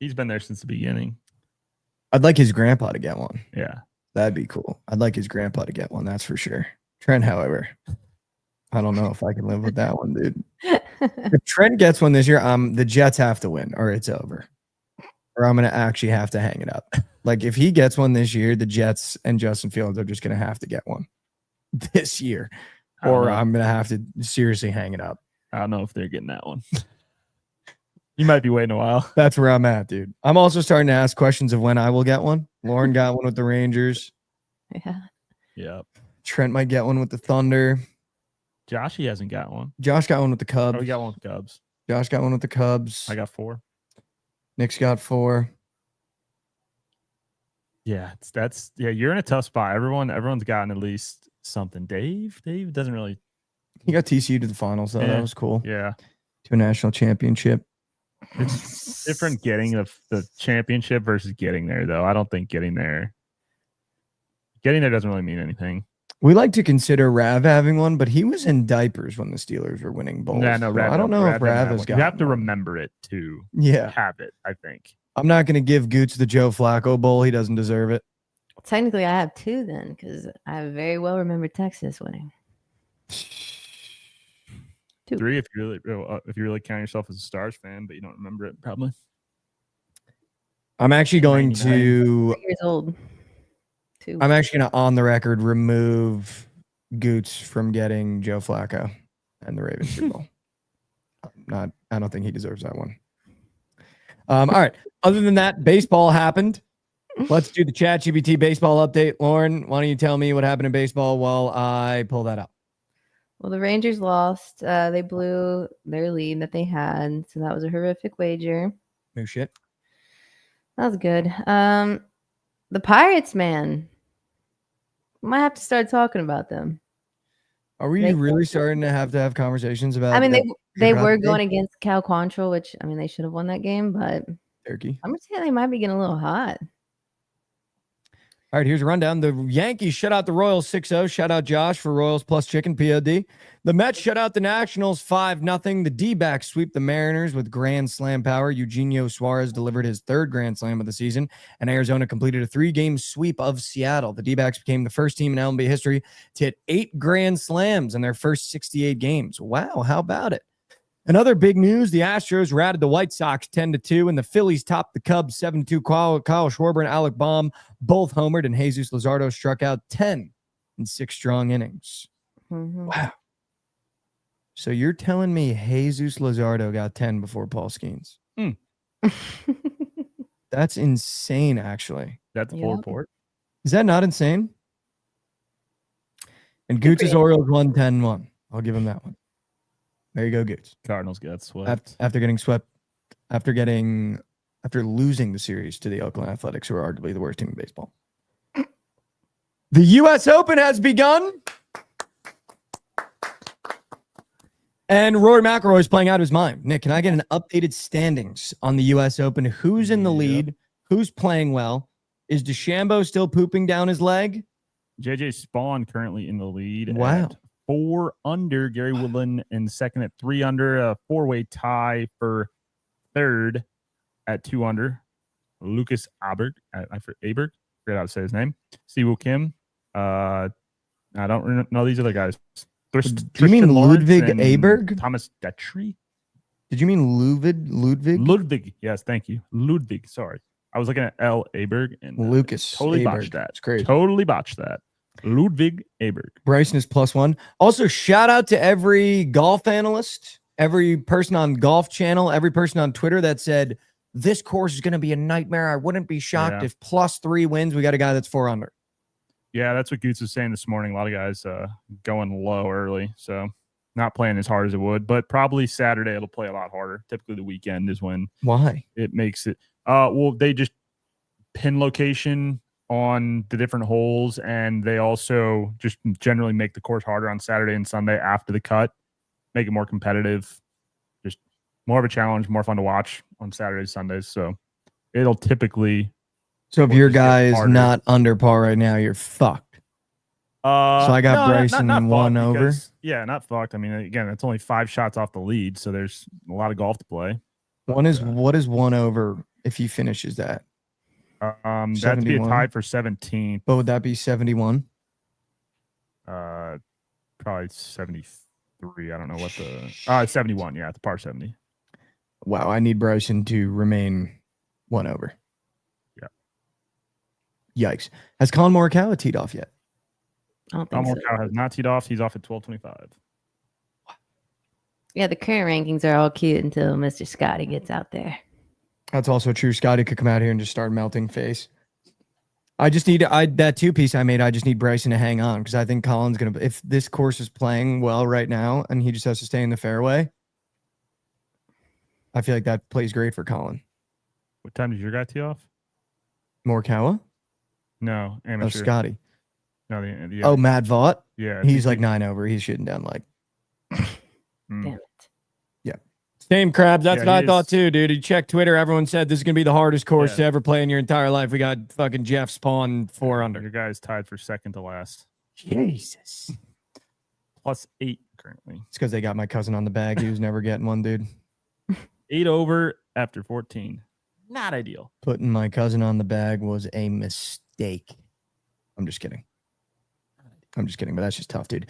He's been there since the beginning. I'd like his grandpa to get one. Yeah. That'd be cool. I'd like his grandpa to get one. That's for sure. Trent, however, I don't know if I can live with that one, dude. If Trent gets one this year, the Jets have to win or it's over. Or I'm going to actually have to hang it up. Like, if he gets one this year, the Jets and Justin Fields are just going to have to get one this year. Or I'm going to have to seriously hang it up. I don't know if they're getting that one. You might be waiting a while. That's where I'm at, dude. I'm also starting to ask questions of when I will get one. Lauren got one with the Rangers. Yeah. Yep. Trent might get one with the Thunder. Josh, he hasn't got one. Josh got one with the Cubs. Oh, he got one with the Cubs. Josh got one with the Cubs. I got 4. Nick's got 4. Yeah, you're in a tough spot. Everyone's gotten at least something. Dave doesn't really. He got TCU to the finals, though. Yeah. That was cool. Yeah. To a national championship. It's different getting the championship versus getting there, though. I don't think getting there doesn't really mean anything. We like to consider Rav having one, but he was in diapers when the Steelers were winning bowls. Yeah, no, I don't know if Rav has got. You have to remember it to have it, I think. I'm not going to give Gooch the Joe Flacco bowl. He doesn't deserve it. Technically, I have 2 then, because I very well remember Texas winning. 2. 3 if you really count yourself as a Stars fan, but you don't remember it probably. I'm actually going to 3 years old. 2. I'm actually going to, on the record, remove Gooch from getting Joe Flacco and the Ravens Super Bowl. I don't think he deserves that one. All right. Other than that, baseball happened. Let's do the ChatGPT baseball update. Lauren, why don't you tell me what happened in baseball while I pull that up? Well, the Rangers lost. They blew their lead that they had, so that was a horrific wager. No shit. That was good. The Pirates, man. Might have to start talking about them. Are we really starting to have conversations about? I mean, they were going against Cal Quantrill, which I mean they should have won that game, but Turkey. I'm gonna say they might be getting a little hot. All right, here's a rundown. The Yankees shut out the Royals 6-0. Shout out Josh for Royals plus chicken POD. The Mets shut out the Nationals 5-0. The D-backs sweep the Mariners with grand slam power. Eugenio Suarez delivered his 3rd grand slam of the season, and Arizona completed a 3-game sweep of Seattle. The D-backs became the first team in MLB history to hit 8 grand slams in their first 68 games. Wow, how about it? Another big news, the Astros ratted the White Sox 10-2, and the Phillies topped the Cubs 7-2. Kyle Schwarber and Alec Baum both homered, and Jesus Luzardo struck out 10 in 6 strong innings. Mm-hmm. Wow. So you're telling me Jesus Luzardo got 10 before Paul Skeens? That's insane, actually. That's a full report. Is that not insane? And Gooch's Orioles won 10-1. I'll give him that one. There you go, Gooch. Cardinals got swept. After getting swept, after losing the series to the Oakland Athletics, who are arguably the worst team in baseball. The U.S. Open has begun. And Rory McIlroy is playing out of his mind. Nick, can I get an updated standings on the U.S. Open? Who's in the lead? Who's playing well? Is DeChambeau still pooping down his leg? JJ Spawn currently in the lead. Wow. At 4 under. Gary Woodland in second at 3 under. A 4-way tie for 3rd at 2 under. Lucas Aberg. Aberg. Forget how to say his name. Siwoo Kim. I don't know these other guys. Do you mean Ludwig Aberg? Thomas Detry? Did you mean Ludwig? Ludwig. Yes, thank you. Ludwig. Sorry. I was looking at L. Aberg and Lucas. Totally Aberg. botched that. It's crazy. Totally botched that. Ludwig Aberg. Bryson is +1. Also, shout out to every golf analyst, every person on Golf Channel, every person on Twitter that said, this course is going to be a nightmare. I wouldn't be shocked if +3 wins. We got a guy that's 4 under. Yeah, that's what Goots was saying this morning. A lot of guys going low early, so not playing as hard as it would. But probably Saturday it'll play a lot harder. Typically the weekend is when it makes it. Well, they just pin location on the different holes, and they also just generally make the course harder on Saturday and Sunday after the cut, make it more competitive, just more of a challenge, more fun to watch on Saturdays, Sundays. So it'll typically. So if your guy is not under par right now, you're fucked. So I got Bryson not 1 over. Yeah, not fucked. I mean, again, it's only 5 shots off the lead, so there's a lot of golf to play. What is 1 over if he finishes that? That'd be a tie for 17th. But would that be 71? Probably 70. 3. I don't know what the 71. Yeah, the par 70. Wow, I need Bryson to remain 1 over. Yeah. Yikes. Has Colin Morikawa teed off yet? I don't think so. Morikawa has not teed off. He's off at 12:25. Yeah, the current rankings are all cute until Mr. Scotty gets out there. That's also true. Scotty could come out here and just start melting face. I just need that 2-piece I made. I just need Bryson to hang on because I think Colin's gonna. If this course is playing well right now and he just has to stay in the fairway, I feel like that plays great for Colin. What time does your guy tee off? Morikawa? No, Oh, amateur. Scotty. No, the Oh, Matt Vaught? yeah. He's like 9 over. He's shooting down like. Damn it. Same Krabs. That's Yeah, what I he thought is. too, dude. You check Twitter. Everyone said this is going to be the hardest course Yeah. to ever play in your entire life. We got fucking Jeff Spawn 4 under. Your guy's tied for second to last. Jesus. +8 currently. It's because they got my cousin on the bag. He was never getting one, dude. 8 over after 14. Not ideal. Putting my cousin on the bag was a mistake. I'm just kidding. But that's just tough, dude.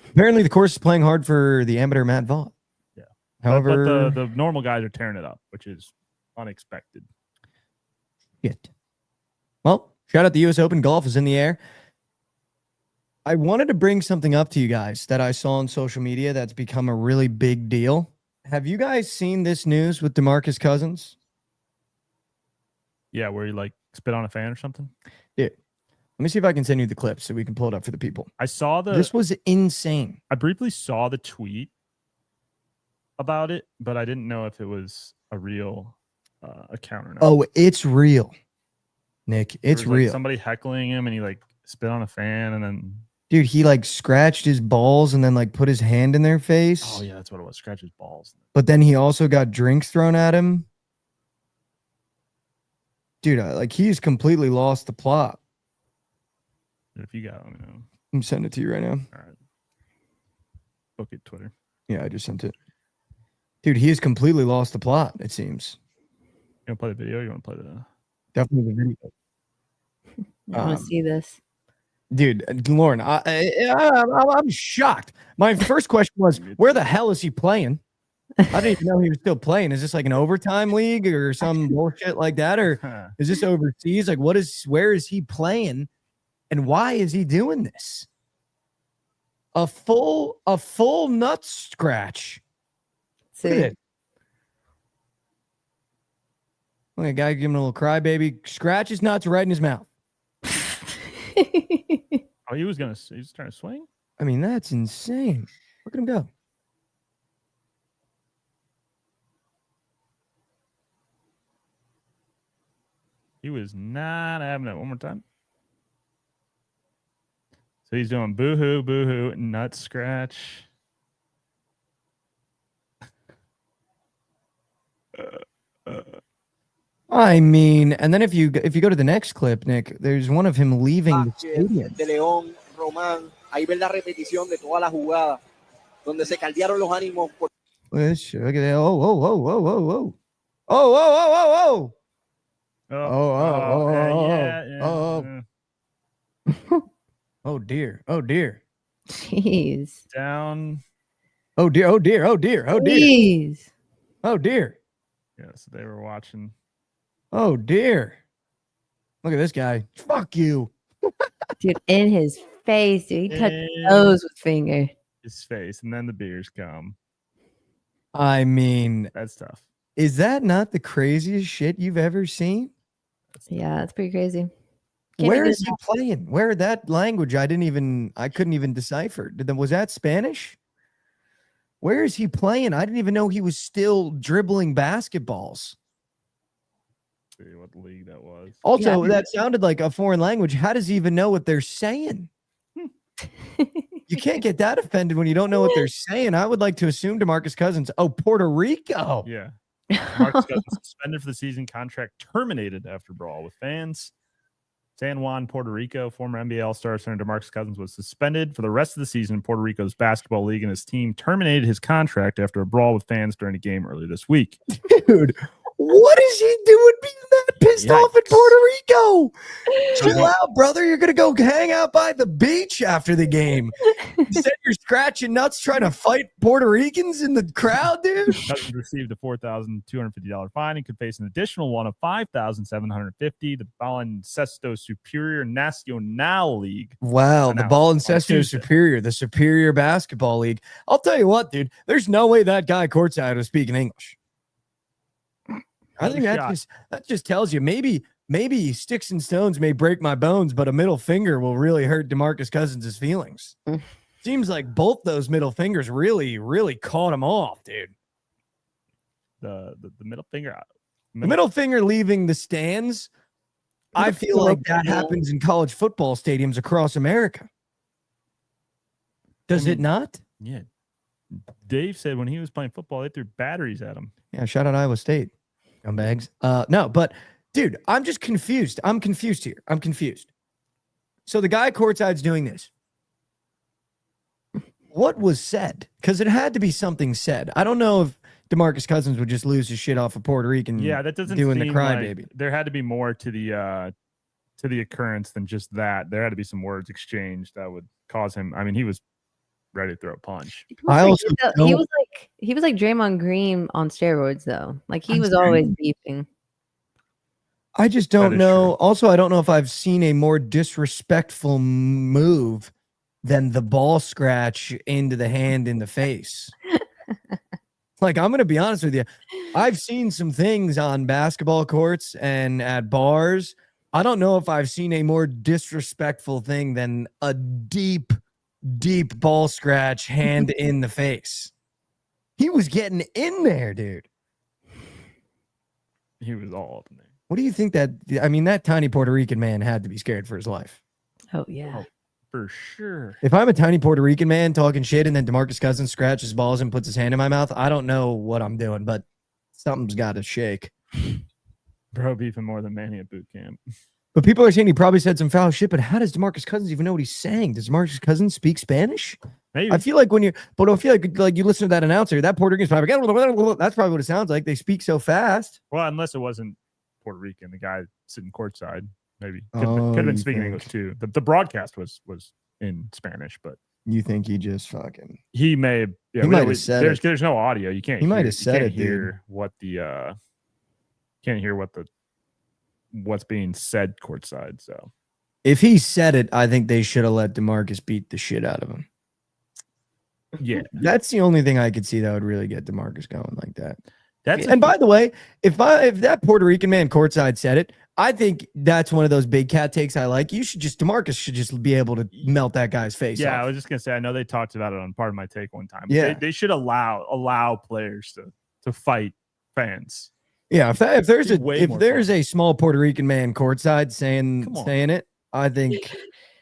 Apparently, the course is playing hard for the amateur Matt Vaught. Yeah. However, but the normal guys are tearing it up, which is unexpected. shit. Well, shout out the U.S. Open. Golf is in the air. I wanted to bring something up to you guys that I saw on social media that's become a really big deal. Have you guys seen this news with Demarcus Cousins? Yeah, where you like spit on a fan or something. Yeah. Let me see if I can send you the clip so we can pull it up for the people. I saw This was insane. I briefly saw the tweet about it, but I didn't know if it was a real account or not. Oh, it's real, Nick. There It's was, like, real. somebody heckling him, and he like spit on a fan, and then Dude, he like scratched his balls and then like put his hand in their face. oh yeah, that's what it was. Scratch his balls. But then he also got drinks thrown at him. Dude, like he's completely lost the plot. If you got, let me know. I'm sending it to you right now. All right. Bookit Twitter. Yeah, I just sent it. Dude, he has completely lost the plot, it seems. You want to play the video? Or you want to play the? Definitely the video. I want to see this. Dude, Lauren, I'm shocked. My first question was, where the hell is he playing? I didn't even know he was still playing. Is this like an overtime league or some bullshit like that? Or is this overseas? Like, where is he playing? And why is he doing this? A full nut scratch. Look at it. Look at a guy giving a little crybaby. Scratch his nuts right in his mouth. Oh, he was trying to swing. I mean, that's insane. Look at him go. He was not having it. One more time. So he's doing boo-hoo, boo-hoo, nut scratch. I mean, and then if you go to the next clip, Nick, there's one of him leaving the stadium. De León, Román, ahí ves la repetición de toda la jugada, donde se caldearon los ánimos. Look at this shit. Look at that. Oh, whoa, whoa, whoa, whoa, whoa. Oh, whoa, whoa, whoa, whoa. Oh dear. Oh dear. Jeez. Down. Oh dear. Oh dear. Oh dear. Oh dear. Jeez. Oh dear. Yeah, so they were watching. Oh dear. Look at this guy. Fuck you. Dude, in his face, dude. He touched In his nose with finger. his face, and then the beers come. I mean, That's tough. is that not the craziest shit you've ever seen? Yeah, that's pretty crazy. Can't Where even- is he playing? Where that language I couldn't even decipher. Was that Spanish? Where is he playing? I didn't even know he was still dribbling basketballs. See what league that was. Also, Yeah. that sounded like a foreign language. How does he even know what they're saying? You can't get that offended when you don't know what they're saying. I would like to assume Demarcus Cousins. Oh, Puerto Rico. Yeah. Marcus Cousins suspended for the season, contract terminated after brawl with fans. San Juan, Puerto Rico, former NBA All-Star center Demarcus Cousins was suspended for the rest of the season in Puerto Rico's basketball league, and his team terminated his contract after a brawl with fans during a game earlier this week. Dude, what is he doing being that pissed off in Puerto Rico. Chill out, brother. You're going to go hang out by the beach after the game. You said you're scratching nuts trying to fight Puerto Ricans in the crowd, dude. Cousins received a $4,250 fine and could face an additional one of $5,750. The Baloncesto Superior Nacional League. Wow, the Baloncesto Superior, the Superior Basketball League. I'll tell you what, dude. There's no way that guy courtside was speaking English. I think that just tells you maybe sticks and stones may break my bones, but a middle finger will really hurt Demarcus Cousins' feelings. Seems like both those middle fingers really, really caught him off, dude. The middle finger. The middle finger leaving the stands. I feel like that happens in college football stadiums across America. Does it not? Yeah. Dave said when he was playing football, they threw batteries at him. Yeah, shout out Iowa State. Scumbags. No, but dude, I'm just confused. I'm confused here. I'm confused. So the guy courtside's doing this. What was said? Because it had to be something said. I don't know if Demarcus Cousins would just lose his shit off of Puerto Rican. Yeah, that doesn't doing the seem crybaby. like there had to be more to the occurrence than just that. There had to be some words exchanged that would cause him. I mean, he was ready to throw a punch. He was like Draymond Green on steroids, though. Like he was always beefing. I just don't know. Also, I don't know if I've seen a more disrespectful move than the ball scratch into the hand in the face. Like, I'm going to be honest with you. I've seen some things on basketball courts and at bars. I don't know if I've seen a more disrespectful thing than a deep ball scratch hand in the face. He was getting in there, dude. He was all up in there. What do you think that tiny Puerto Rican man had to be scared for his life? Oh, yeah. Oh, for sure. If I'm a tiny Puerto Rican man talking shit and then Demarcus Cousins scratches balls and puts his hand in my mouth, I don't know what I'm doing, but something's got to shake. Bro beefing more than Manny at boot camp. But people are saying he probably said some foul shit, but how does Demarcus Cousins even know what he's saying? Does Demarcus Cousins speak Spanish? Maybe. I feel like like you listen to that announcer, that Puerto Rican's probably, that's probably what it sounds like. They speak so fast. Well, unless it wasn't Puerto Rican, the guy sitting courtside, maybe could have been speaking English too. The broadcast was in Spanish, but you think he just fucking he may have, he might have said there's no audio. You can't. He might have said it, hear what the can't hear what's being said courtside. So if he said it, I think they should have let Demarcus beat the shit out of him. Yeah, that's the only thing I could see that would really get Demarcus going like that. And by the way, if that Puerto Rican man courtside said it, I think that's one of those big cat takes I like. Demarcus should just be able to melt that guy's face off. I was just gonna say, I know they talked about it on Part of My Take one time. Yeah, they should allow players to fight fans. Yeah, if there's a small Puerto Rican man courtside saying it, I think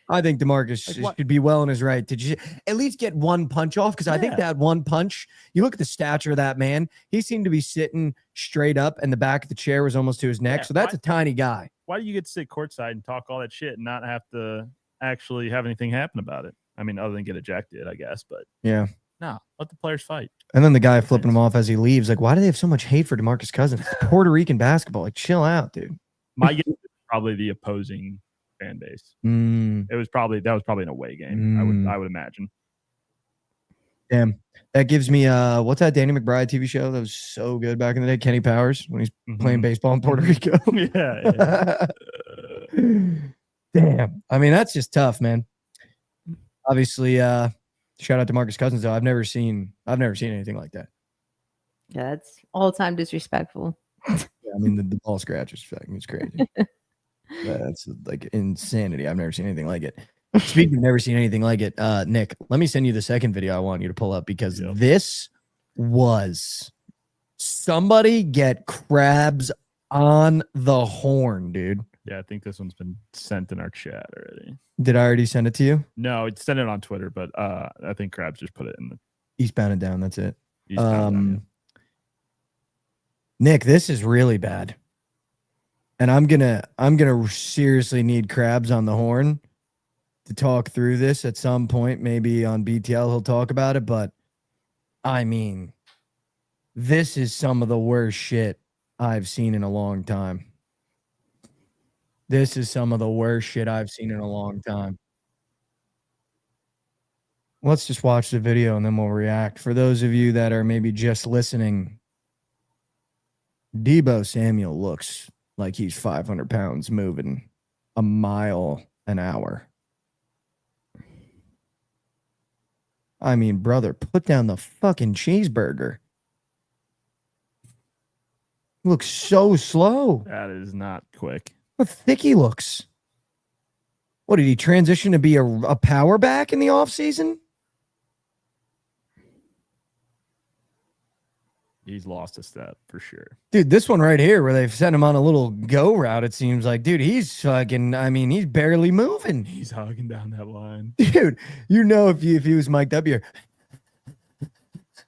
Demarcus should be well in his right to just at least get one punch off, because I think that one punch, you look at the stature of that man, he seemed to be sitting straight up and the back of the chair was almost to his neck. So that's a tiny guy. Why do you get to sit courtside and talk all that shit and not have to actually have anything happen about it? I mean, other than get ejected, I guess, but yeah. No, let the players fight. And then the guy flipping him off as he leaves, like, why do they have so much hate for Demarcus Cousins? It's Puerto Rican basketball. Like, chill out, dude. My guess is probably the opposing fan base. That was probably an away game. I would imagine. Damn, that gives me what's that Danny McBride TV show that was so good back in the day? Kenny Powers, when he's playing baseball in Puerto Rico. yeah. Damn. I mean, that's just tough, man. Obviously, shout out to Demarcus Cousins, though. I've never seen anything like that. Yeah, that's all-time disrespectful. Yeah, I mean, the ball scratch is fucking, it's crazy. That's like insanity. I've never seen anything like it. Speaking of never seen anything like it, Nick, let me send you the second video I want you to pull up, because this was somebody get Krabs on the horn, dude. Yeah, I think this one's been sent in our chat already. Did I already send it to you? No, it's sent it on Twitter, but I think Krabs just put it in the Eastbound and Down. That's it. Down, Nick, this is really bad. And I'm gonna seriously need Krabs on the horn to talk through this at some point. Maybe on BTL he'll talk about it, but I mean, this is some of the worst shit I've seen in a long time. This is some of the worst shit I've seen in a long time. Let's just watch the video and then we'll react. For those of you that are maybe just listening, Deebo Samuel looks like he's 500 pounds moving a mile an hour. I mean, brother, put down the fucking cheeseburger. Looks so slow. That is not quick. How thick he looks. What, did he transition to be a power back in the offseason? He's lost a step for sure. Dude, this one right here where they've sent him on a little go route, it seems like, dude, he's fucking, I mean, he's barely moving. He's hogging down that line. Dude, you know if he was mic'd up here.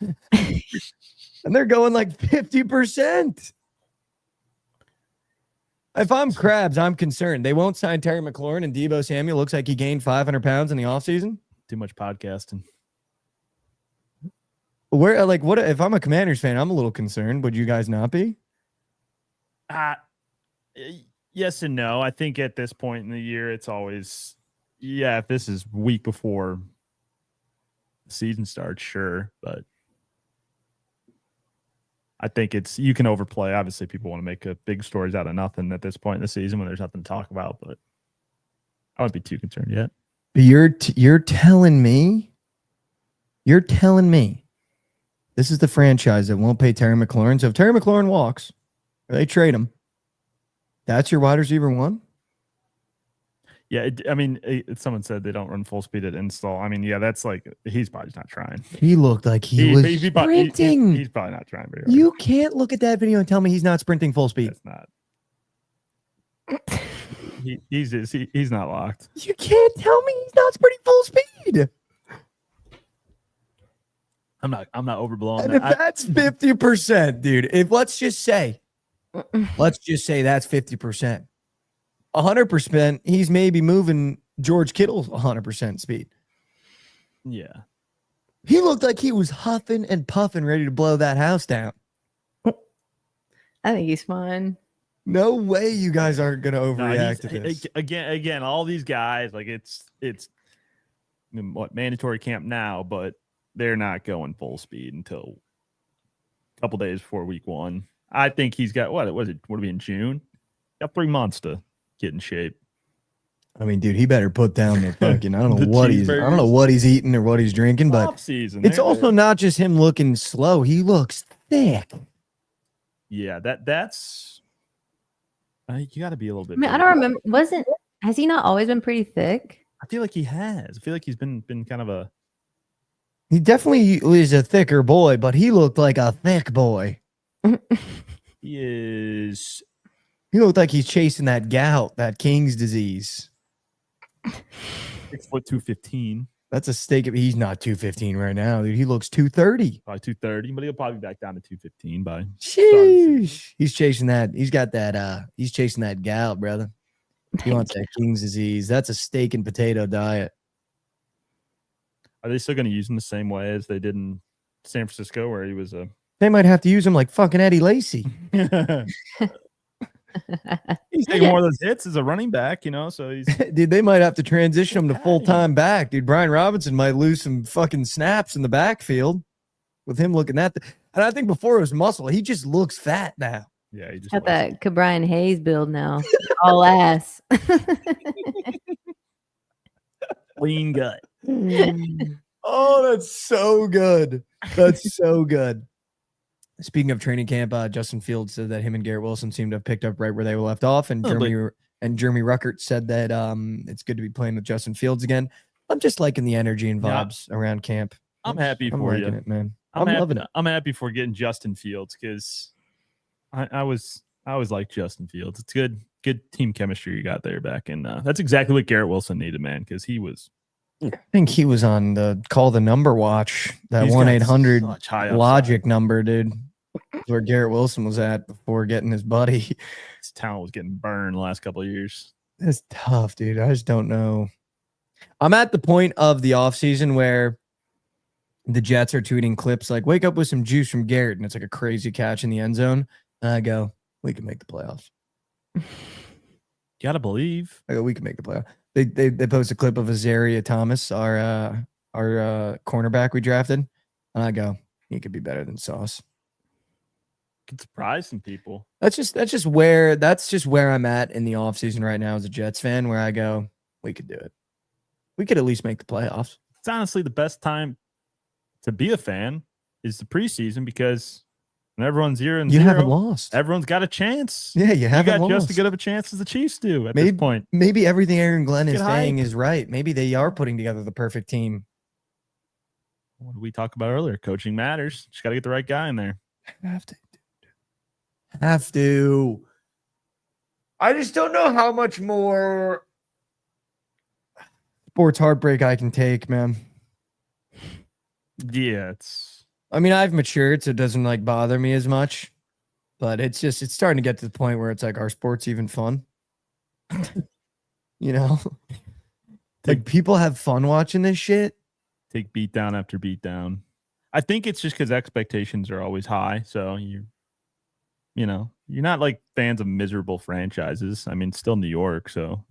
And they're going like 50%. If I'm Krabs, I'm concerned. They won't sign Terry McLaurin and Deebo Samuel. Looks like he gained 500 pounds in the offseason. Too much podcasting. Where, like, what if I'm a Commanders fan? I'm a little concerned. Would you guys not be? Yes and no. I think at this point in the year, it's always, yeah, if this is week before the season starts, sure. But I think you can overplay. Obviously, people want to make big stories out of nothing at this point in the season when there's nothing to talk about, but I wouldn't be too concerned yet. You're telling me this is the franchise that won't pay Terry McLaurin. So if Terry McLaurin walks, or they trade him, that's your wide receiver one? Yeah, someone said they don't run full speed at install. I mean, yeah, that's like, he's probably not trying. He looked like he was sprinting. He's probably not trying very hard. You can't look at that video and tell me he's not sprinting full speed. That's not. He's not locked. You can't tell me he's not sprinting full speed. I'm not overblowing And that. if that's 50%, dude, let's just say that's 50%. 100%, he's maybe moving George Kittle's 100% speed. Yeah. He looked like he was huffing and puffing, ready to blow that house down. I think he's fine. No way you guys aren't going to overreact to this. Again, all these guys, like it's mandatory camp now, but they're not going full speed until a couple days before week one. I think he's got, what would it be in June? Got 3 months to get in shape. I mean, dude, he better put down the fucking, I don't know The what he's eating or what he's drinking, but off-season, it's also not just him looking slow. He looks thick. Yeah, that's you got to be a little bit. I mean, I don't remember. Has he not always been pretty thick? I feel like he has. I feel like he's been kind of a. He definitely is a thicker boy, but he looked like a thick boy. He is. He looked like he's chasing that gout, that King's disease. 6'2", That's a stake. He's not 215 right now, dude. He looks 230. Probably 230, but he'll probably be back down to 215 by. Sheesh. He's chasing that. He's got that. He's chasing that gout, brother. He wants that King's disease. That's a steak and potato diet. Are they still going to use him the same way as they did in San Francisco, where he was a? They might have to use him like fucking Eddie Lacy. He's taking more of those hits as a running back, so he's. Dude, they might have to transition him to full-time back. Dude, Brian Robinson might lose some fucking snaps in the backfield with him looking at and I think before it was muscle. He just looks fat now. Yeah, he just got that Cabrian Hayes build now. All ass. Lean gut. Oh, that's so good. That's so good. Speaking of training camp, Justin Fields said that him and Garrett Wilson seemed to have picked up right where they were left off, and Jeremy Ruckert said that it's good to be playing with Justin Fields again. I'm just liking the energy and vibes around camp. I'm happy for you, it, man. I'm loving it. I'm happy for getting Justin Fields because I always like Justin Fields. It's good team chemistry you got there back, and that's exactly what Garrett Wilson needed, man, because he was. I think he was on the call the number watch, that 1-800 logic number, dude. Where Garrett Wilson was at before getting his buddy. His talent was getting burned the last couple of years. It's tough, dude. I just don't know. I'm at the point of the offseason where the Jets are tweeting clips like, wake up with some juice from Garrett, and it's like a crazy catch in the end zone. And I go, we can make the playoffs. Do You got to believe. I go, we can make the playoff. They post a clip of Azaria Thomas, our cornerback we drafted, and I go, he could be better than Sauce. Could surprise some people. That's just where I'm at in the offseason right now as a Jets fan, where I go, we could do it. We could at least make the playoffs. It's honestly the best time to be a fan is the preseason because when everyone's 0-0, you haven't lost. Everyone's got a chance. Yeah, you haven't got lost. just as good of a chance as the Chiefs do at this point. Maybe everything Aaron Glenn is Get saying hyped. is right. Maybe they are putting together the perfect team. What did we talk about earlier? Coaching matters. Just got to get the right guy in there. Have to. I just don't know how much more sports heartbreak I can take, man. Yeah, I mean, I've matured, so it doesn't like bother me as much. But it's starting to get to the point where it's like, are sports even fun? You know? Like people have fun watching this shit. take beatdown after beatdown. I think it's just because expectations are always high. So you're not like fans of miserable franchises. I mean, it's still New York, so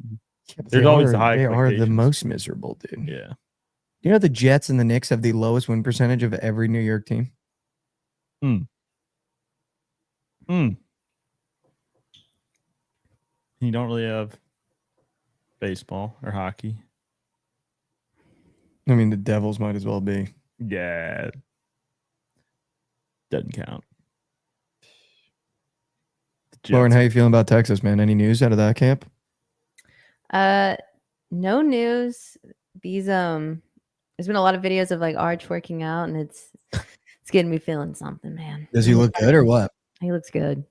there's always the high. They are the expectations. most miserable, dude. Yeah. You know, the Jets and the Knicks have the lowest win percentage of every New York team. You don't really have baseball or hockey. I mean, the Devils might as well be. Yeah. Doesn't count. Lauren, how you feeling about Texas, man? Any news out of that camp? No news. These there's been a lot of videos of like Arch working out, and it's getting me feeling something, man. Does he look good or what? He looks good.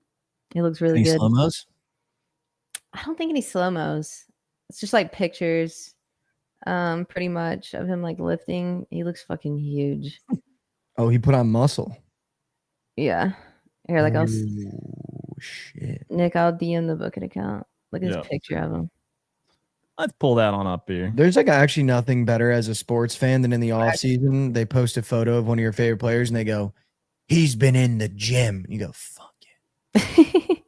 He looks really Any good. slow-mos? I don't think any slow-mos. It's just like pictures, pretty much of him like lifting. He looks fucking huge. Oh, he put on muscle. Yeah. Here, like Oh, shit. Nick, I'll DM the Bookit account. Look at Yeah. this picture of him. Let's pull that on up here. There's like actually nothing better as a sports fan than in the offseason. They post a photo of one of your favorite players and they go, he's been in the gym. You go, fuck it.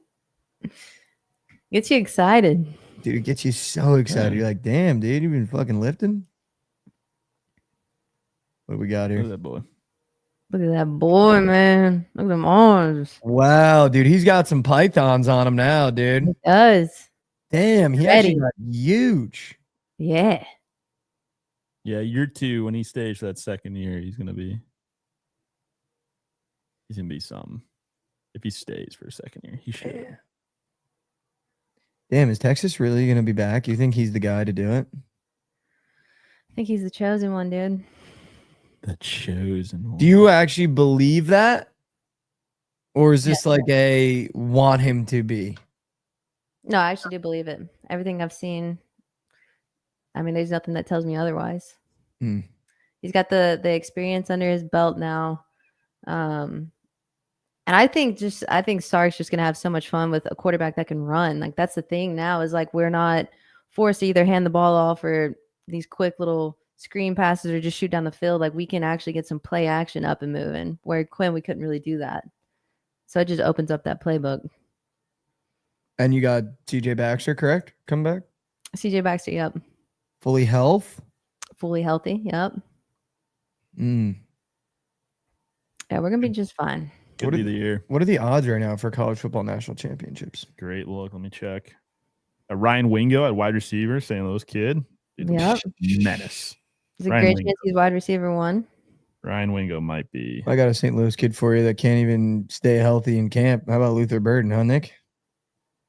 Gets you excited. Dude, it gets you so excited. Yeah. You're like, damn, dude, you've been fucking lifting? What do we got Look at here? that boy. Look at that boy, man. Look at them arms. Wow, dude, he's got some pythons on him now, dude. It does. Damn, he Ready. actually got huge. Yeah. Yeah, year 2, when he stays for that second year, he's gonna be something. If he stays for a second year, he should. Damn, is Texas really going to be back? You think he's the guy to do it? I think he's the chosen one, dude. The chosen one. Do you actually believe that? Or is this like a want him to be? No, I actually do believe it. Everything I've seen, I mean, there's nothing that tells me otherwise. Hmm. He's got the experience under his belt now. And I think Sark's just gonna have so much fun with a quarterback that can run. Like that's the thing now is like we're not forced to either hand the ball off or these quick little screen passes or just shoot down the field. Like we can actually get some play action up and moving. Where Quinn, we couldn't really do that. So it just opens up that playbook. And you got TJ Baxter, correct? Come back? CJ Baxter, yep. Fully health? Fully healthy, yep. Mm. Yeah, we're gonna be just fine. Could be the year. What are the odds right now for college football national championships? Great look. Let me check. Ryan Wingo at wide receiver, St. Louis kid. Yep. Menace. There's a Ryan great Wingo. chance he's wide receiver 1. Ryan Wingo might be. I got a St. Louis kid for you that can't even stay healthy in camp. How about Luther Burden, huh, Nick?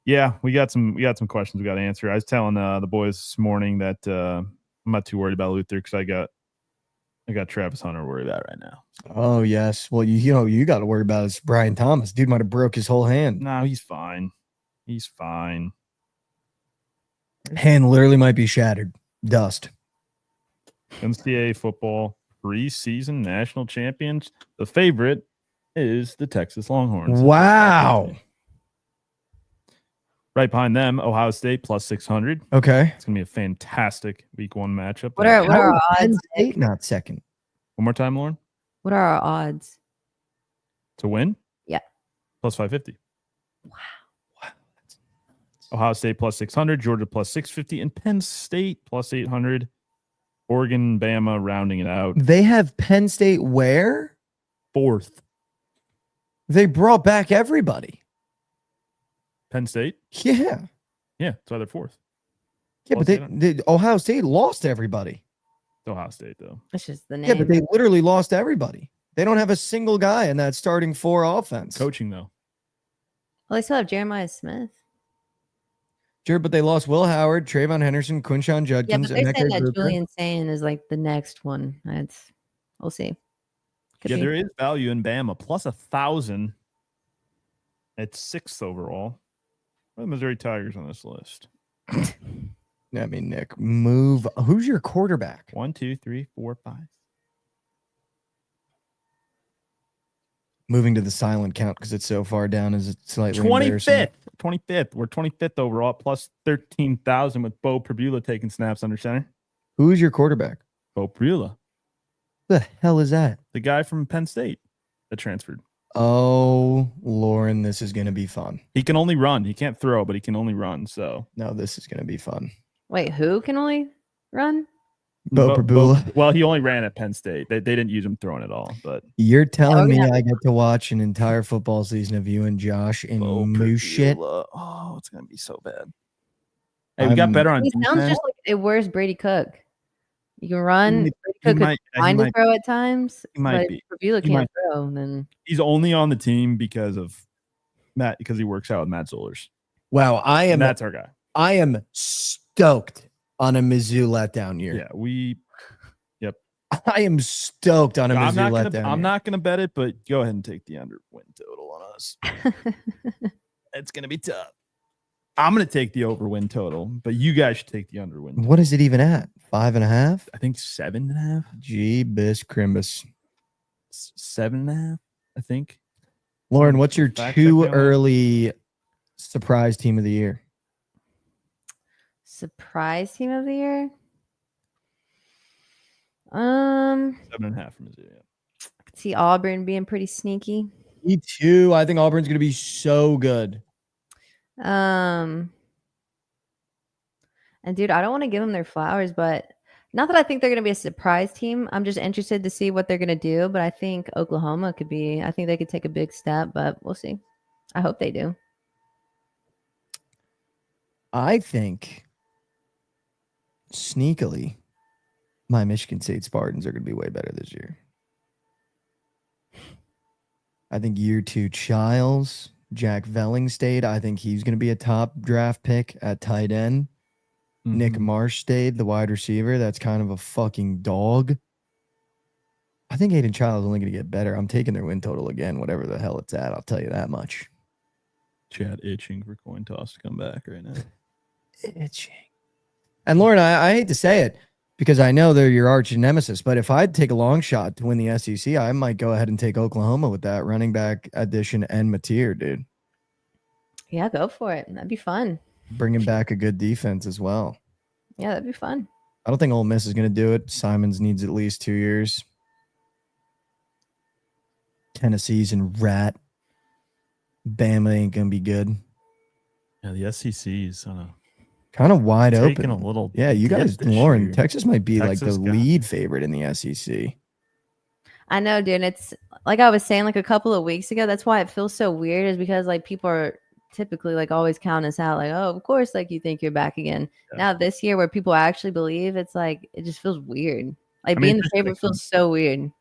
Yeah, we got some questions we got to answer. I was telling the boys this morning that I'm not too worried about Luther because I got Travis Hunter worried about right now. Oh, yes. Well, you got to worry about is Brian Thomas. Dude might have broke his whole hand. No, he's fine. He's fine. Hand literally might be shattered. Dust. NCAA football preseason national champions. The favorite is the Texas Longhorns. Wow. Right behind them, Ohio State plus 600. Okay. It's gonna be a fantastic week 1 matchup. What are How our is Penn odds? State not second? One more time, Lauren, What are our odds? to win? Yeah. Plus 550. Ohio State plus 600, Georgia plus 650, and Penn State plus 800. Oregon, Bama rounding it out. They have Penn State where? 4th. They brought back everybody. Penn State? Yeah. Yeah, that's why they're 4th. Yeah, but Ohio State lost everybody. It's Ohio State, though. It's just the name. Yeah, but they literally lost everybody. They don't have a single guy in that starting 4 offense. Coaching, though. Well, they still have Jeremiah Smith. Sure, but they lost Will Howard, Trayvon Henderson, Quinshawn Judkins. Yeah, but they're and saying Emeka that Egbuka. Julian Sane is like the next one. We'll see. Could Yeah, be. there is value in Bama. Plus 1,000 at 6th overall. The Missouri Tigers on this list. I mean, Nick, move. Who's your quarterback? 1, 2, 3, 4, 5. Moving to the silent count because it's so far down. Is it slightly embarrassing? 25th. We're 25th overall, plus 13,000 with Bo Pribula taking snaps under center. Who's your quarterback? Bo Pribula, The hell is that? the guy from Penn State that transferred. Oh, Lauren, this is going to be fun. He can only run. He can't throw, but he can only run. So No, this is going to be fun. Wait, who can only run? Bo Pribula. Well, he only ran at Penn State. They didn't use him throwing at all. But You're telling me yeah. I get to watch an entire football season of you and Josh in Bo moose shit? Pribula. Oh, it's gonna be so bad. Hey, we got I'm- better on He sounds defense. just like a worse Brady Cook. You can run. Brady He Cook might- could kind of might- throw at times. he might but be. if Pribula He can't might- throw, then He's only on the team because of Matt, because he works out with Matt Zollers. Wow, And that's our guy. I am stoked on a Mizzou letdown year. Yeah, I am stoked on a I'm Mizzou not letdown. gonna, I'm year. not gonna bet it, but go ahead and take the under win total on us. It's gonna be tough. I'm gonna take the over win total, but you guys should take the under win. What is it even at? 5.5? I think 7.5, Jeebus Crimbus. 7.5. I think. Lauren, what's your Fact check too me on that. early surprise team of the year? surprise team of the year. 7.5 from Mizzou. Yeah. I could see Auburn being pretty sneaky. Me too. I think Auburn's going to be so good. And dude, I don't want to give them their flowers, but not that I think they're going to be a surprise team. I'm just interested to see what they're going to do. But I think Oklahoma could be. I think they could take a big step, but we'll see. I hope they do. I think sneakily, my Michigan State Spartans are going to be way better this year. I think year 2 Childs, Jack Velling I think he's going to be a top draft pick at tight end. Nick Marsh stayed, the wide receiver. That's kind of a fucking dog. I think Aiden Childs is only going to get better. I'm taking their win total again, whatever the hell it's at. I'll tell you that much. Chad itching for coin toss to come back right now. Itching. And Lauren, I hate to say it because I know they're your arch nemesis, but if I'd take a long shot to win the SEC, I might go ahead and take Oklahoma with that running back addition and Mateer, dude. Yeah, go for it. That'd be fun. Bringing back a good defense as well. Yeah, that'd be fun. I don't think Ole Miss is going to do it. Simons needs at least 2 years. Tennessee's in rat. Bama ain't going to be good. Yeah, the SEC is Kind of wide taking open. a little. Yeah, you dip guys, this Lauren, year. Texas might be like Texas the got- lead favorite in the E SEC. I know, dude. It's like I was saying like a couple of weeks ago. That's why it feels so weird, is because like people are typically like always count us out. Like, oh, of course, like you think you're back again. Yeah. Now this year, where people actually believe, it's like it just feels weird. Like I mean, being the just favorite like- feels so weird.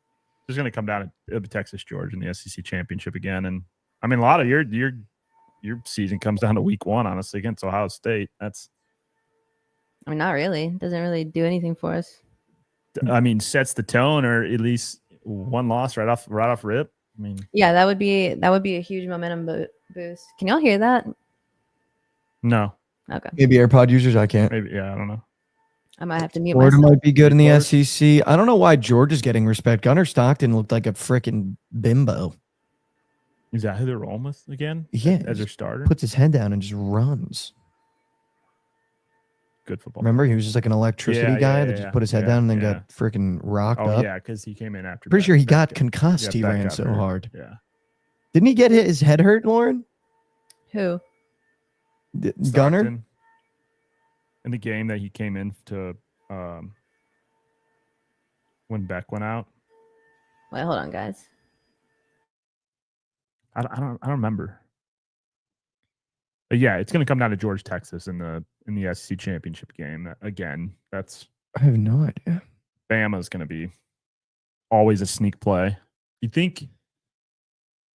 It's going to come down to Texas Georgia in the SEC championship again, and I mean a lot of your season comes down to week 1, honestly, against Ohio State. That's I mean, not really. It doesn't really do anything for us. I mean sets the tone, or at least one loss right off rip. I mean, Yeah, that would be a huge momentum boost. Can y'all hear that? no, Okay, Maybe AirPod users, I can't. maybe I don't know. I might have to mute Florida myself. might be good in the Florida. SEC. I don't know why Georgia's getting respect. Gunnar Stockton looked like a freaking bimbo. Is that who they're rolling with again? Yeah, as their just starter. puts his head down and just runs. Good football. Remember, he was just like an electricity Yeah, guy yeah, that yeah, just put his head yeah, down and then yeah. got freaking rocked Oh up. yeah, because he came in after. Pretty Beck- sure he Beck got got- concussed. He Beck ran got so hurt. hard. Yeah, Didn't he get his head hurt, Lauren? Who? Gunner? Stockton, in the game that he came in to when Beck went out. Wait, hold on, guys. I don't remember. But yeah, it's going to come down to George, Texas in the SEC championship game. Again, that's I have no idea. Bama's going to be always a sneak play. You think?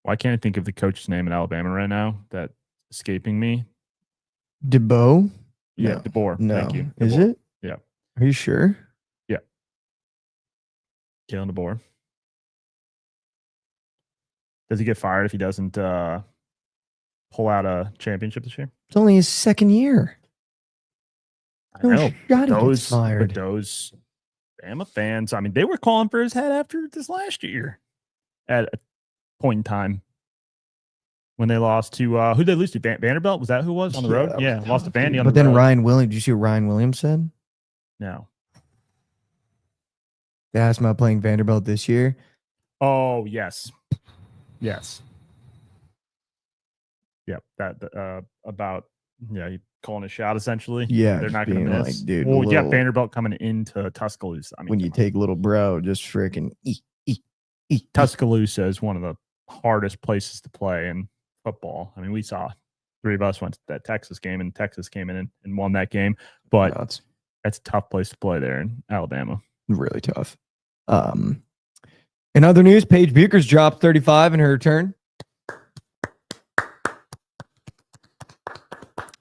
Why can't I think of the coach's name in Alabama right now? That's escaping me. Deebo? Yeah, No. DeBoer. No. Thank you. Is DeBoer. it? Yeah. Are you sure? Kalen DeBoer. Does he get fired if he doesn't pull out a championship this year? It's only his second year. I know. Shot he gets fired. But those Bama fans, I mean, they were calling for his head after this last year at a point in time when they lost to who did they lose to? Vanderbilt? Was that who it was on the road? Yeah, lost to Vandy on But the then road. Ryan Williams, did you see what Ryan Williams said? No. They asked him about playing Vanderbilt this year. Oh, yes. Yes. Yep. That about you calling a shot essentially. Yeah, they're just not going to being miss. like, dude, Well, you got little- Vanderbilt coming into Tuscaloosa. I mean, When you take little bro, just freaking Tuscaloosa is one of the hardest places to play in football. I mean, we saw 3 of us went to that Texas game, and Texas came in and won that game. But It's that's a tough place to play there in Alabama. really tough. In other news, Paige Buecher's dropped 35 in her return.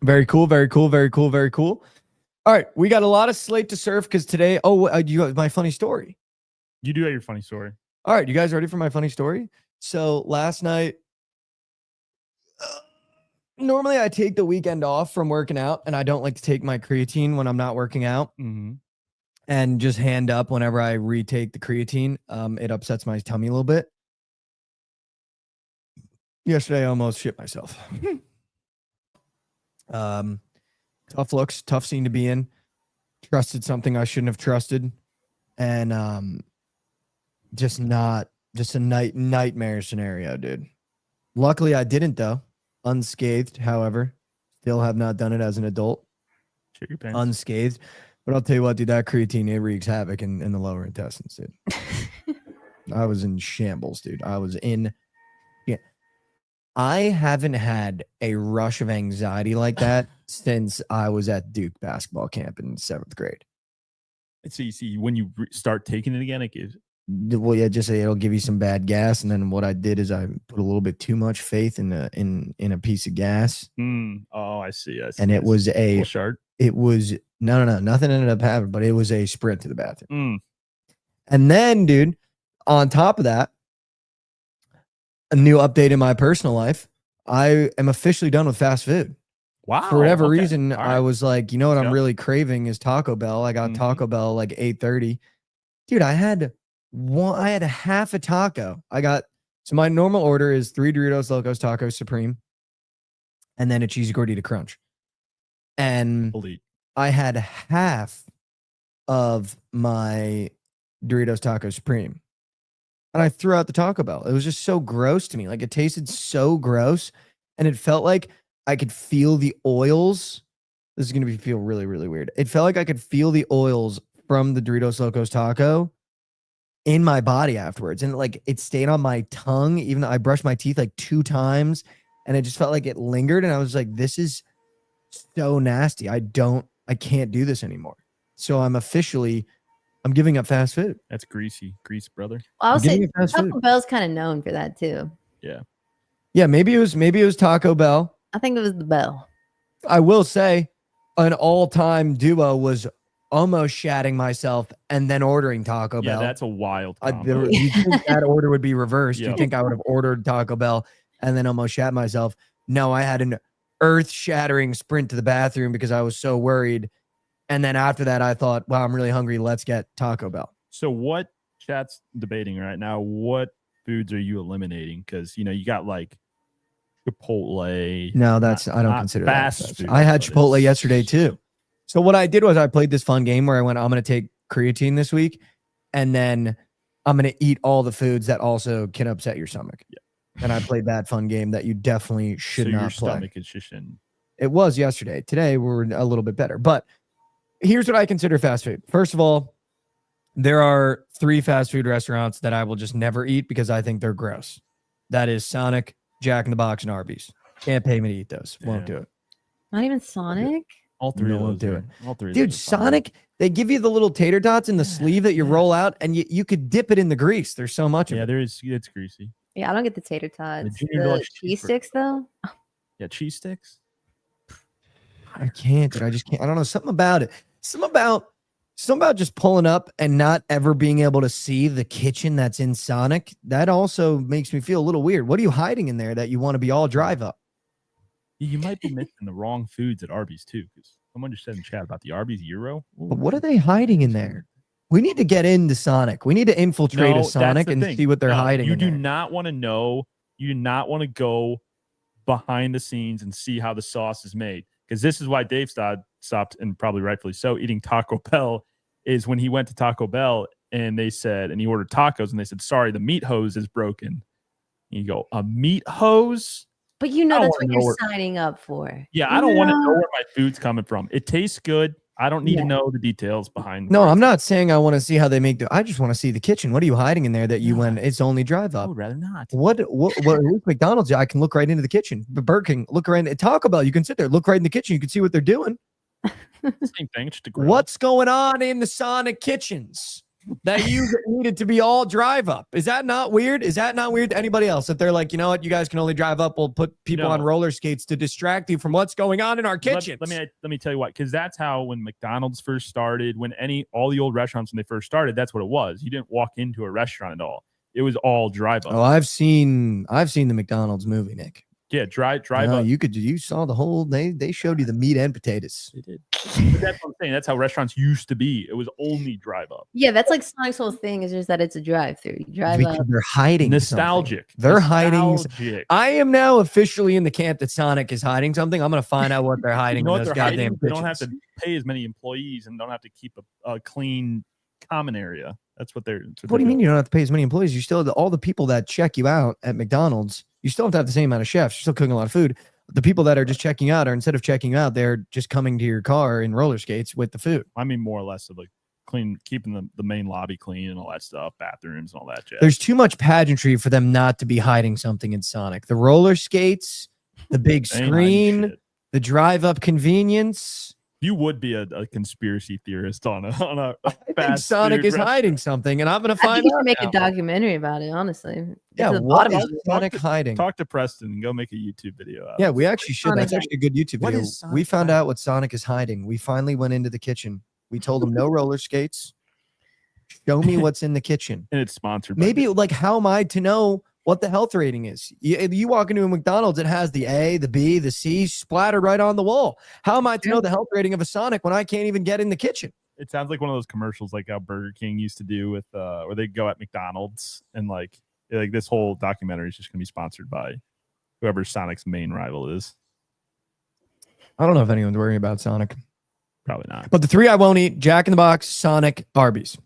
Very cool, very cool, very cool, very cool. All right, we got a lot of slate to surf because today, you got my funny story. You do have your funny story. All right, you guys ready for my funny story? So last night, normally I take the weekend off from working out, and I don't like to take my creatine when I'm not working out. Mm-hmm. And just hand up whenever I retake the creatine. It upsets my tummy a little bit. Yesterday, I almost shit myself. Tough looks, tough scene to be in. Trusted something I shouldn't have trusted. And just a nightmare scenario, dude. Luckily, I didn't, though. Unscathed, however. Still have not done it as an adult. Shit your pants. Unscathed. But I'll tell you what, dude, that creatine, it wreaks havoc in the lower intestines, dude. I was in shambles, dude. I haven't had a rush of anxiety like that since I was at Duke basketball camp in 7th grade. So you see, when you start taking it again, it gives. Well, yeah, just it'll give you some bad gas, and then what I did is I put a little bit too much faith in a piece of gas. Oh, I see. And it was a shard. It was no, nothing ended up happening, but it was a sprint to the bathroom. Mm. And then, dude, on top of that, a new update in my personal life. I am officially done with fast food. Wow. For whatever okay. reason, All right. I was like, you know what I'm Yep. really craving is Taco Bell. I got Mhm. Taco Bell like 8:30. Dude, I had half a taco. So my normal order is 3 Doritos Locos Tacos Supreme and then a cheesy gordita crunch. And Elite. I had half of my Doritos Taco Supreme. And I threw out the Taco Bell. It was just so gross to me. Like, it tasted so gross. And it felt like I could feel the oils. This is going to feel really, really weird. It felt like I could feel the oils from the Doritos Locos Taco in my body afterwards. And like, it stayed on my tongue, even though I brushed my teeth like 2 times. And it just felt like it lingered. And I was like, this is so nasty. I can't do this anymore. So I'm giving up fast food. That's grease, brother. I'll I'm giving say it fast Taco food. Bell's kind of known for that too. Yeah, maybe it was Taco Bell. I think it was the Bell. I will say an all-time duo was almost shatting myself and then ordering Taco Yeah, Bell. that's a wild combo. You think that order would be reversed? You Yep. think I would have ordered Taco Bell and then almost shat myself? No, I had an earth-shattering sprint to the bathroom because I was so worried. And then after that, I thought, wow, I'm really hungry. Let's get Taco Bell. So what chat's debating right now? What foods are you eliminating? Because you got like Chipotle. No, I don't not consider that fast fast. food, I had but Chipotle it's- yesterday too. So what I did was I played this fun game where I went, I'm going to take creatine this week, and then I'm going to eat all the foods that also can upset your stomach. Yeah. And I played that fun game that you definitely should so not your play. stomach is just in It was yesterday. Today we're a little bit better. But here's what I consider fast food. First of all, there are 3 fast food restaurants that I will just never eat because I think they're gross. That is Sonic, Jack in the Box, and Arby's. Can't pay me to eat those. Won't do it. Not even Sonic. All 3 of won't those do are- it. All 3 of Dude, those are fine. Sonic, they give you the little tater tots in the sleeve that you roll out, and you could dip it in the grease. There's so much of Yeah, it. there is. It's greasy. Yeah, I don't get the tater tots. Junior The Deluxe cheese cheeseburger. sticks though. Yeah, cheese sticks. I can't, dude. I just can't. I don't know. Something about it. Something about just pulling up and not ever being able to see the kitchen that's in Sonic. That also makes me feel a little weird. What are you hiding in there that you want to be all drive up? You might be missing the wrong foods at Arby's too, because someone just said in chat about the Arby's Euro. But what are they hiding in there? We need to get into Sonic. We need to infiltrate No, a that's Sonic the and thing. see what they're No, hiding. You in do there. not want to know. You do not want to go behind the scenes and see how the sauce is made, because this is why Dave stopped, and probably rightfully so, eating Taco Bell. Is when he went to Taco Bell and they said, and he ordered tacos, and they said, "Sorry, the meat hose is broken." And you go, "A meat hose?" But you know I that's wanna what know you're where- signing up for. Yeah, I don't want to know where my food's coming from. It tastes good. I don't need Yeah. to know the details behind. No, I'm not saying I want to see how they make. I just want to see the kitchen. What are you hiding in there that you No. went? It's only drive I up. would rather not. What at least McDonald's? I can look right into the kitchen. But Burger King, look right into Taco Bell. You can sit there, look right in the kitchen. You can see what they're doing. Same thing. Just a grill. What's going on in the Sonic kitchens that you needed to be all drive up? Is that not weird? Is that not weird to anybody else? That they're like, you know what, you guys can only drive up. We'll put people on No. roller skates to distract you from what's going on in our kitchens. Let me tell you what, because that's how when McDonald's first started, when all the old restaurants when they first started, that's what it was. You didn't walk into a restaurant at all. It was all drive up. Oh, I've seen the McDonald's movie, Nick. Yeah, drive No, up. you saw the whole. They showed you the meat and potatoes. They did. But that's what I'm saying. That's how restaurants used to be. It was only drive up. Yeah, that's like Sonic's whole thing is just that it's a drive-through. You drive Because up. they're hiding Nostalgic. something. They're hiding. Nostalgic. I am now officially in the camp that Sonic is hiding something. I'm going to find out what they're hiding You know in what those they're hiding? goddamn They don't have kitchens. to pay as many employees and don't have to keep a clean common area. That's what they're. What do you mean you don't have to pay as many employees? You still have all the people that check you out at McDonald's. You still have to have the same amount of chefs. You're still cooking a lot of food. The people that are just checking out, or instead of checking you out, they're just coming to your car in roller skates with the food. I mean, more or less of like keeping the main lobby clean and all that stuff, bathrooms and all that jazz. There's too much pageantry for them not to be hiding something in Sonic. The roller skates, the big They ain't hiding screen, shit. the drive-up convenience. You would be a conspiracy theorist on a I think fast Sonic food is restaurant. hiding something, and I'm going to I find think you out should make now. a documentary about it, honestly. Get Yeah, to the what bottom is of it. Sonic hiding? Talk to Preston and go make a YouTube video out. Yeah, we actually should. That's Sonic. actually a good YouTube What video. is We Sonic found hiding? out what Sonic is hiding. We finally went into the kitchen. We told him no roller skates. Show me what's in the kitchen. And it's sponsored. by Maybe Disney. like, how am I to know what the health rating is? You walk into a McDonald's, it has the A, the B, the C splattered right on the wall. How am I to know the health rating of a Sonic when I can't even get in the kitchen? It sounds like one of those commercials like how Burger King used to do with where they go at McDonald's and like this whole documentary is just gonna be sponsored by whoever Sonic's main rival is. I don't know if anyone's worrying about Sonic. Probably not. But the 3 I won't eat: Jack in the Box, Sonic, Arby's.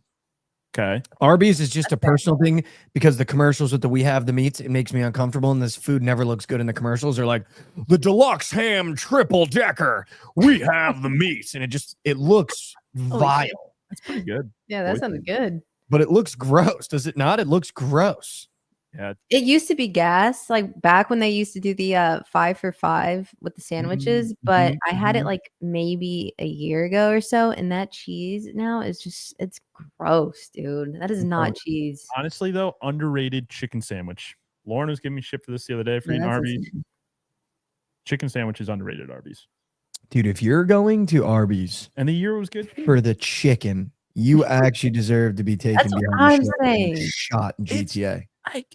Okay. Arby's is just a personal thing because the commercials with the "we have the meats," it makes me uncomfortable, and this food never looks good in the commercials. They're like, the deluxe ham triple decker, we have the meats, and it looks vile, That's pretty good. Yeah, that Boy. sounded good. but it looks gross, does it not? It looks gross. Yeah. It used to be gas, like back when they used to do the 5 for $5 with the sandwiches. But I had it like maybe a year ago or so, and that cheese now is it's gross, dude. That is not cheese. Honestly, though, underrated chicken sandwich. Lauren was giving me shit for this the other day for Yeah, eating that's Arby's. insane. Chicken sandwich is underrated at Arby's. Dude, if you're going to Arby's And the year was good. for the chicken, you actually deserve to be taken That's what behind I'm the shoulder and saying. shot in It's- GTA. I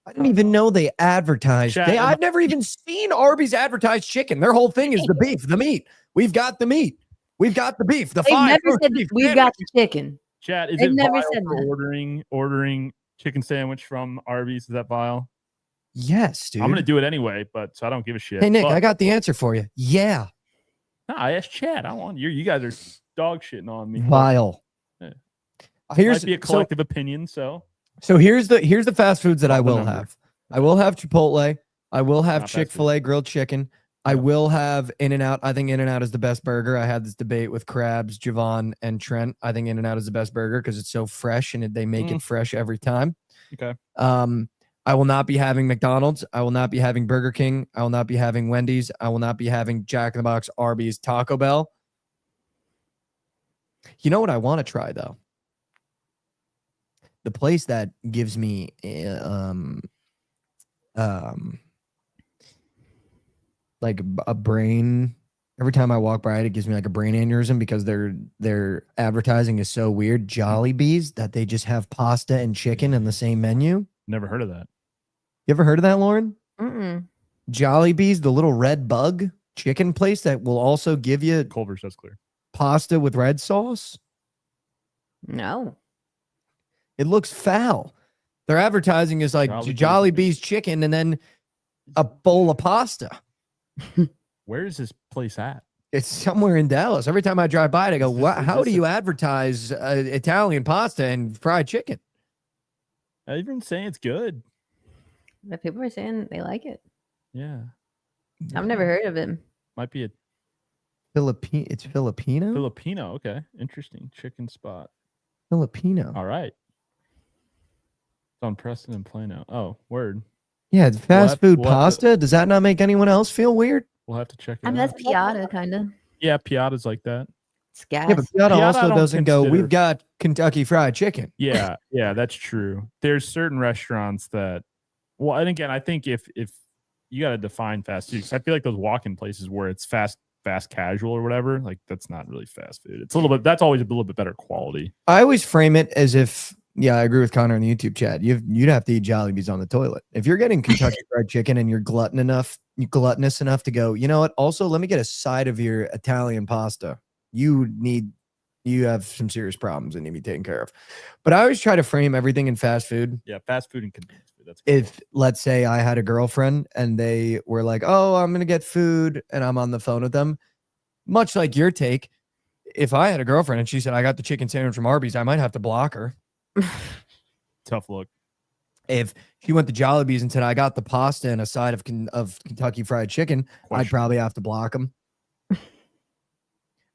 I didn't even know they advertised. Chat, I've never even seen Arby's advertised chicken. Their whole thing is the beef, the meat. We've got the meat. We've got the beef. The They've five never roast said beef we've got the chicken. Chat, is They've it never vile said for that. ordering chicken sandwich from Arby's? Is that vile? Yes, dude. I'm gonna do it anyway, but so I don't give a shit. Hey Nick, But- I got the answer for you. Yeah, No, I asked Chad. I want you guys are dog shitting on me. vile. Yeah. Here's Might be a collective opinion. So so here's the fast foods that I Call the will number. have. I will have Chipotle. I will have Not fast food. Chick-fil-A grilled chicken. I will have In-N-Out. I think In-N-Out is the best burger. I had this debate with Krabs, Jovan, and Trent. I think In-N-Out is the best burger because it's so fresh and they make it fresh every time. Okay. I will not be having McDonald's. I will not be having Burger King. I will not be having Wendy's. I will not be having Jack in the Box, Arby's, Taco Bell. You know what I want to try though? The place that gives me like a brain every time I walk by it gives me like a brain aneurysm because their advertising is so weird. Jollibees, that they just have pasta and chicken in the same menu. Never heard of that. You ever heard of that, Lauren? Mm-mm. Jollibees, the little red bug chicken place that will also give you Culver's, that's clear. pasta with red sauce. No. It looks foul. Their advertising is like Jollibee's chicken and then a bowl of pasta. Where is this place at? It's somewhere in Dallas. Every time I drive by it, I go, how do you advertise Italian pasta and fried chicken? Everyone's saying it's good. But people are saying they like it. Yeah. I've never heard of it. Might be a It's Filipino? Filipino. Okay. Interesting. Chicken spot. Filipino. All right. It's on Preston and Plano. Oh, word. Yeah, it's fast food we'll have pasta. Does that not make anyone else feel weird? We'll have to check it I mean, out. that's Piata, kind of. Yeah, Piata's like that. It's gas. Yeah, but Piata Piata I also don't doesn't go, consider- we've got Kentucky Fried Chicken. Yeah, that's true. There's certain restaurants that, well, and again, I think if you got to define fast food, 'cause I feel like those walk-in places where it's fast casual or whatever, like that's not really fast food. It's a little bit, that's always a little bit better quality. I always frame it as if, yeah, I agree with Connor in the YouTube chat. You'd have to eat Jollibees on the toilet. If you're getting Kentucky Fried Chicken and you're gluttonous enough to go, you know what? Also, let me get a side of your Italian pasta. You have some serious problems that need to be taken care of. But I always try to frame everything in fast food. Yeah, fast food and convenience food. That's If, let's say, I had a girlfriend and they were like, oh, I'm going to get food, and I'm on the phone with them, much like your take, if I had a girlfriend and she said, I got the chicken sandwich from Arby's, I might have to block her. tough look. If she went to Jollibees and said, I got the pasta and a side of Kentucky Fried Chicken, I'd probably have to block them.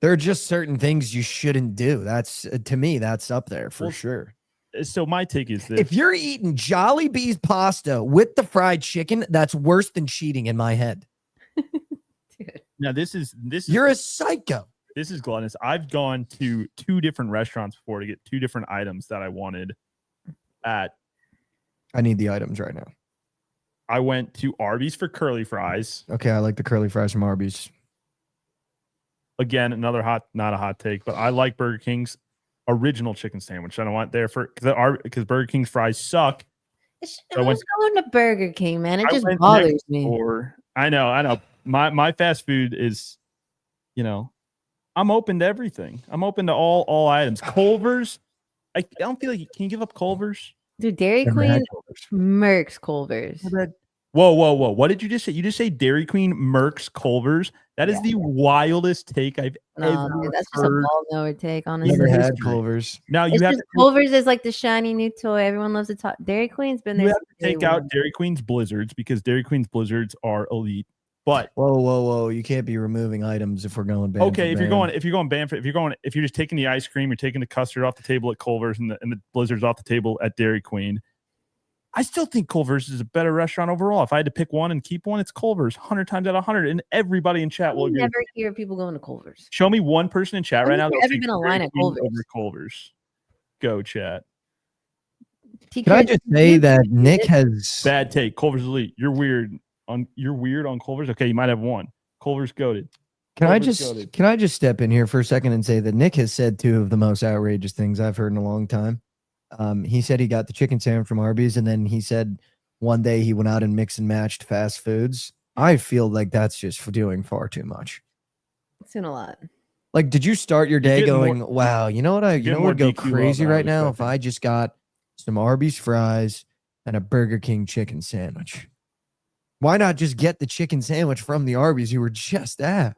There are just certain things you shouldn't do. That's, to me, that's up there for sure. So my take is this. If you're eating Jollibee's pasta with the fried chicken, that's worse than cheating in my head. Now this is You're a psycho. This is gluttonous. I've gone to 2 different restaurants before to get 2 different items that I wanted at. I need the items right now. I went to Arby's for curly fries. Okay, I like the curly fries from Arby's. Again, not a hot take, but I like Burger King's original chicken sandwich. I don't want there for because Burger King's fries suck. Who's going to Burger King, man? It just bothers me. I know. My fast food is, I'm open to everything. I'm open to all items. Culver's, I don't feel like can you give up Culver's? Dude, Dairy Queen murks Culver's. Whoa. What did you just say? You just say Dairy Queen murks Culver's? That is the wildest take I've ever Dude, that's just heard. a ball knower take, honestly. Never had Culver's. Now you It's have just, to Culver's is like the shiny new toy. Everyone loves to talk. Dairy Queen's been there. you have to since day take out one. Dairy Queen's Blizzards because Dairy Queen's Blizzards are elite. But Whoa. You can't be removing items if we're going band okay, for if you're band. going if you're just taking the ice cream, you're taking the custard off the table at Culver's and the Blizzards off the table at Dairy Queen. I still think Culver's is a better restaurant overall. If I had to pick one and keep one, it's Culver's 100 times out of 100. And everybody in chat will I agree. never hear people going to Culver's. Show me one person in chat right now. I've never been a line at Culver's. Over Culver's. Go chat. Can I just say that Nick has Bad take. Culver's elite. You're weird on Culver's. Okay, you might have one. Culver's goated. Can I just step in here for a second and say that Nick has said 2 of the most outrageous things I've heard in a long time. He said he got the chicken sandwich from Arby's, and then he said one day he went out and mixed and matched fast foods. I feel like that's just doing far too much. It's in a lot. Like, did you start your day getting going, more- wow, you know what would go DQ crazy love, right now respect if I just got some Arby's fries and a Burger King chicken sandwich? Why not just get the chicken sandwich from the Arby's you were just at?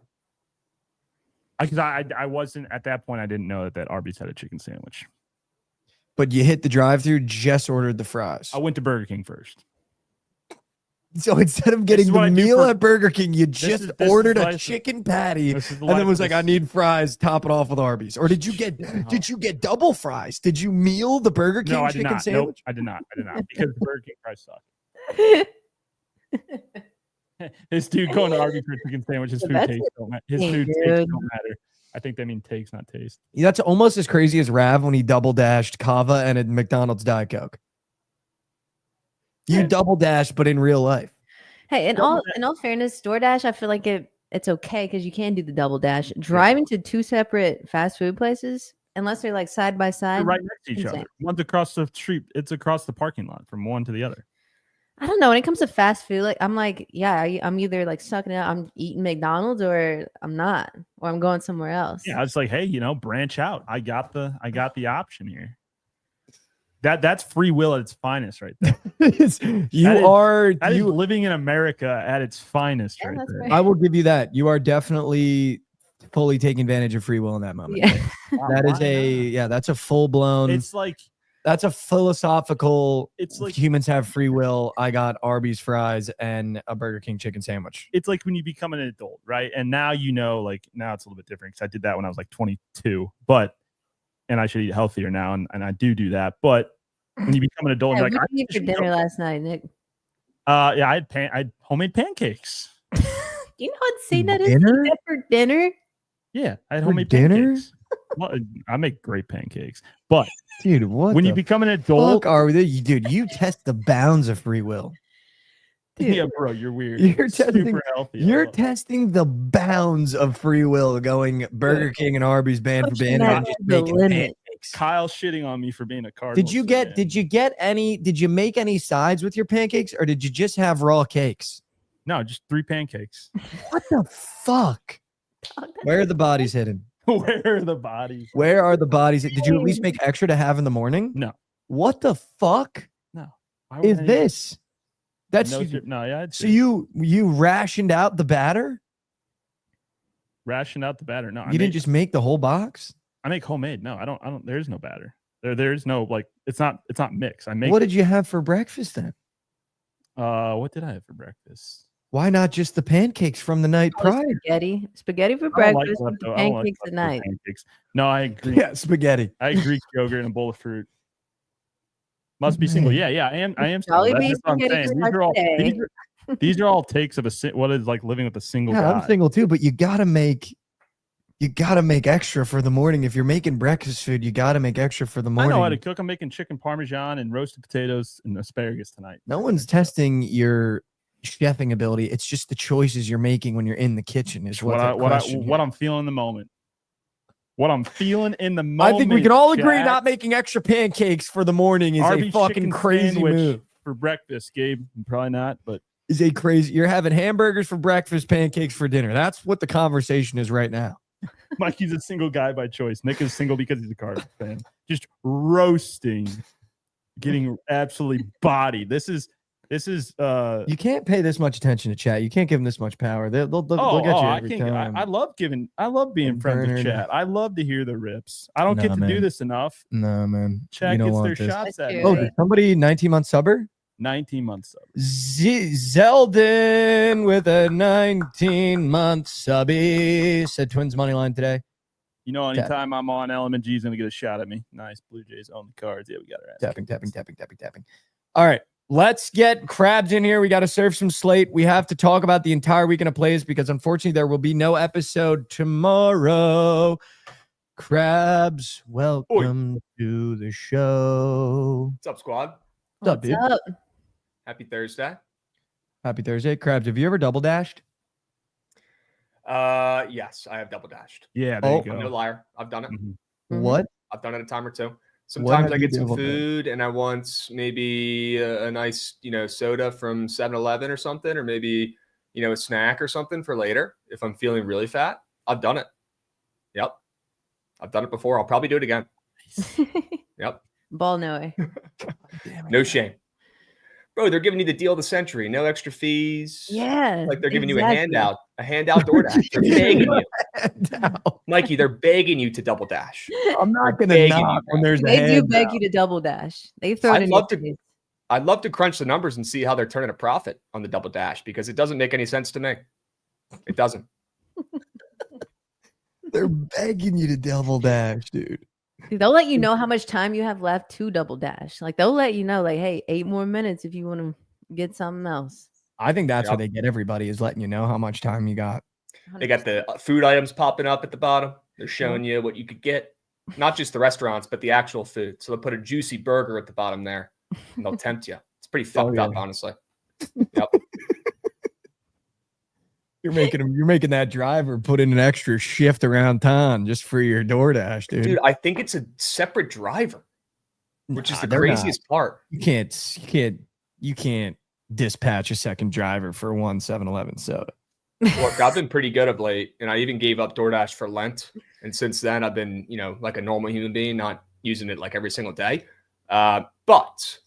Because I wasn't at that point. I didn't know that Arby's had a chicken sandwich. But you hit the drive-thru, just ordered the fries. I went to Burger King first. So instead of getting is the what I do meal for- at Burger King, you just is ordered what a I- chicken patty This is the and then life was of like, this- I need fries, top it off with Arby's. Or did you get double fries? Did you meal the Burger King No, I did chicken not. sandwich? Nope, I did not. Because the Burger King fries suck. This dude going to Arby's for a chicken sandwich, his food That's takes don't matter. His insane, food takes dude. don't matter. I think they mean takes, not taste. Yeah, that's almost as crazy as Rav when he double dashed Kava and a McDonald's Diet Coke. You double dashed, but in real life. Hey, in all fairness, DoorDash, I feel like it's okay because you can do the double dash. Driving to two separate fast food places, unless they're like side by They're side. right next to each insane. other. One's across the street. It's across the parking lot from one to the other. I don't know. When it comes to fast food, like I'm like, yeah, I'm either like sucking it out, I'm eating McDonald's, or I'm not, or I'm going somewhere else. Yeah, it's like, hey, branch out. I got the option here. That's free will at its finest, right there. That is living in America at its finest, Yeah, right that's there. fair. I will give you that. You are definitely fully taking advantage of free will in that moment. Yeah. That's a full blown. It's like That's a philosophical. It's like humans have free will. I got Arby's fries and a Burger King chicken sandwich. it's like when you become an adult, right? And now now it's a little bit different because I did that when I was like 22, and I should eat healthier now, and I do that. But when you become an adult, Yeah, you're like, what did you eat for dinner last night, Nick? yeah, I had homemade pancakes. You know how insane that is? Dinner? Eat that for dinner? Yeah, I had For homemade dinner? pancakes. Well, I make great pancakes, but Dude, what? when the you become an adult, fuck are we? Dude, you test the bounds of free will. Dude. yeah, bro, you're weird. You're Super testing- healthy. You're testing the bounds of free will, going Burger King and Arby's band for Pushing band, that and just to the making limit. pancakes. Kyle shitting on me for being a Cardinals Did you fan. did you make any sides with your pancakes, or did you just have raw cakes? No, just 3 pancakes. What the fuck? Where are the bodies hidden? Where are the bodies? Where are the bodies? Did you at least make extra to have in the morning? No. What the fuck Why would is I- this? That's No, yeah. I'd so say you rationed out the batter? ration out the batter. No, You didn't just make the whole box? I make homemade. No, I don't. There's no batter. There's no it's not mixed. I make. What did you have for breakfast then? What did I have for breakfast? Why not just the pancakes from the night Probably prior? spaghetti for I don't like breakfast, with the leftover- I don't like pancakes at leftover night. Pancakes. No, I agree. Yeah, spaghetti. I had Greek yogurt and a bowl of fruit. Must be single. Yeah, I am. Jolly single. That's Bee just what I'm spaghetti saying. for today. These are all takes of what is like living with a single Yeah, guy. I'm single too, but you gotta make extra for the morning. If you're making breakfast food, you gotta make extra for the I morning. know how to cook. I'm making chicken parmesan and roasted potatoes and asparagus tonight. No one's testing your chefing ability. It's just the choices you're making when you're in the kitchen is what What I'm feeling in the moment. What I'm feeling in the moment. I think we can all agree chat. not making extra pancakes for the morning is Arby's a fucking chicken crazy sandwich move. for breakfast, Gabe. Probably not, but Is a crazy. You're having hamburgers for breakfast, pancakes for dinner. That's what the conversation is right now. Mikey's a single guy by choice. Nick is single because he's a Cardinals fan. Just roasting, getting absolutely bodied. This is You can't pay this much attention to chat. You can't give them this much power. They'll get you I every can't. time. I love being And friends with Bernard. chat. I love to hear the rips. I don't get to do man. this enough. No, man. Chat You don't gets their want this. shots at Let's me. do Oh, it. did somebody 19-month subber? 19 months of Zeldin with a 19-month subby said Twins money line today. You know, anytime I'm on Element G's gonna get a shot at me. Nice. Blue Jays own the cards. Yeah, we got our ass. Tapping. All right. Let's get Krabs in here. We got to serve some slate. We have to talk about the entire weekend of plays because unfortunately there will be no episode tomorrow. Krabs, welcome to the show. What's up, squad? What's up, dude? up? Happy Thursday. Happy Thursday. Krabs, have you ever double dashed? Yes, I have double dashed. Yeah, there Oh. you I'm no go. liar. I've done it. Mhm. What? I've done it a time or two. What Sometimes have I you get some double dashed? food and I want maybe a nice, soda from 7-Eleven or something, or maybe, a snack or something for later. If I'm feeling really fat, I've done it. Yep. I've done it before. I'll probably do it again. Yep. Ball no way. No shame. Bro, they're giving you the deal of the century. No extra fees. Yeah. Like they're giving you a exactly. handout DoorDash. They're begging you. No, Mikey, they're begging you to double dash. I'm not They're going to begging knock you, when there's a They do handout. beg you to double dash. They throw it I'd in love your to- face. I'd love to crunch the numbers and see how they're turning a profit on the double dash because it doesn't make any sense to me. It doesn't. They're begging you to double dash, dude. They'll let you know how much time you have left to double dash. Like they'll let you know, like, hey, 8 more minutes if you want to get something else. I think that's where they get everybody is letting you know how much time you got. They got the food items popping up at the bottom. They're showing you what you could get, not just the restaurants, but the actual food. So they'll put a juicy burger at the bottom there, and they'll tempt you. It's pretty fucked up, honestly. Yep. You're making that driver put in an extra shift around town just for your DoorDash, dude. Dude, I think it's a separate driver, which is the they're craziest part. You can't dispatch a second driver for one 7-Eleven soda. Look, I've been pretty good of late, and I even gave up DoorDash for Lent. And since then, I've been, like a normal human being, not using it like every single day. But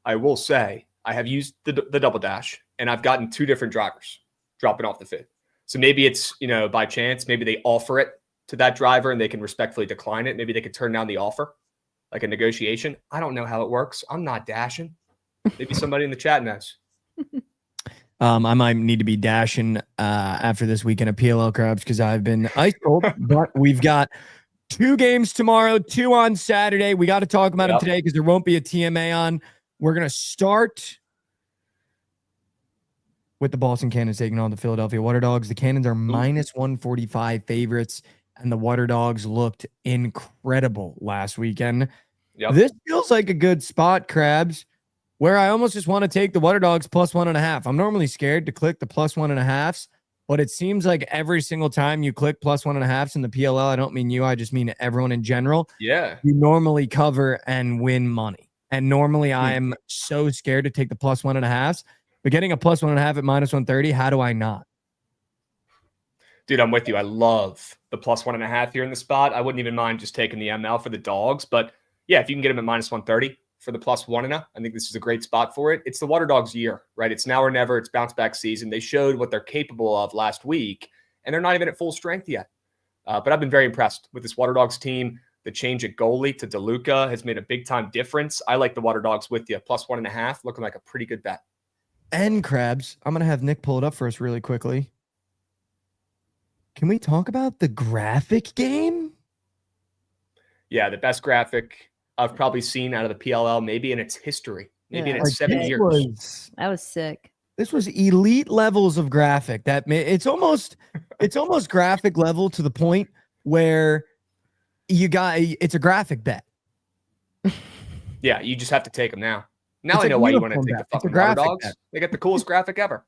I will say I have used the double dash, and I've gotten 2 different drivers dropping off the food. So maybe it's, by chance, maybe they offer it to that driver and they can respectfully decline it. Maybe they could turn down the offer, like a negotiation. I don't know how it works. I'm not dashing. Maybe somebody in the chat knows. I might need to be dashing after this weekend of PLL Krabs because I've been ice cold. But we've got 2 games tomorrow, 2 on Saturday. We got to talk about them today because there won't be a TMA on. We're going to start with the Boston Cannons taking on the Philadelphia Water Dogs. The Cannons are minus 145 favorites, and the Water Dogs looked incredible last weekend. Yep. This feels like a good spot, Krabs, where I almost just want to take the Water Dogs plus 1.5. I'm normally scared to click the plus 1.5s, but it seems like every single time you click plus 1.5s in the PLL, I don't mean you, I just mean everyone in general. Yeah. You normally cover and win money. And normally I am so scared to take the plus 1.5s, but getting a plus 1.5 at minus 130, how do I not? Dude, I'm with you. I love the plus 1.5 here in the spot. I wouldn't even mind just taking the ML for the dogs, but yeah, if you can get them at minus 130 for the plus 1.5, I think this is a great spot for it. It's the Water Dogs year, right? It's now or never. It's bounce back season. They showed what they're capable of last week, and they're not even at full strength yet. But I've been very impressed with this Water Dogs team. The change at goalie to DeLuca has made a big time difference. I like the Water Dogs with you. Plus 1.5, looking like a pretty good bet. And Krabs, I'm going to have Nick pull it up for us really quickly. Can we talk about the graphic game? Yeah, the best graphic I've probably seen out of the PLL, maybe in its history, maybe in its 7 years. That was sick. This was elite levels of graphic. It's almost graphic level to the point where it's a graphic bet. Yeah, you just have to take them now. Now I know why you want to take the fucking Water Dogs. Bet. They got the coolest graphic ever.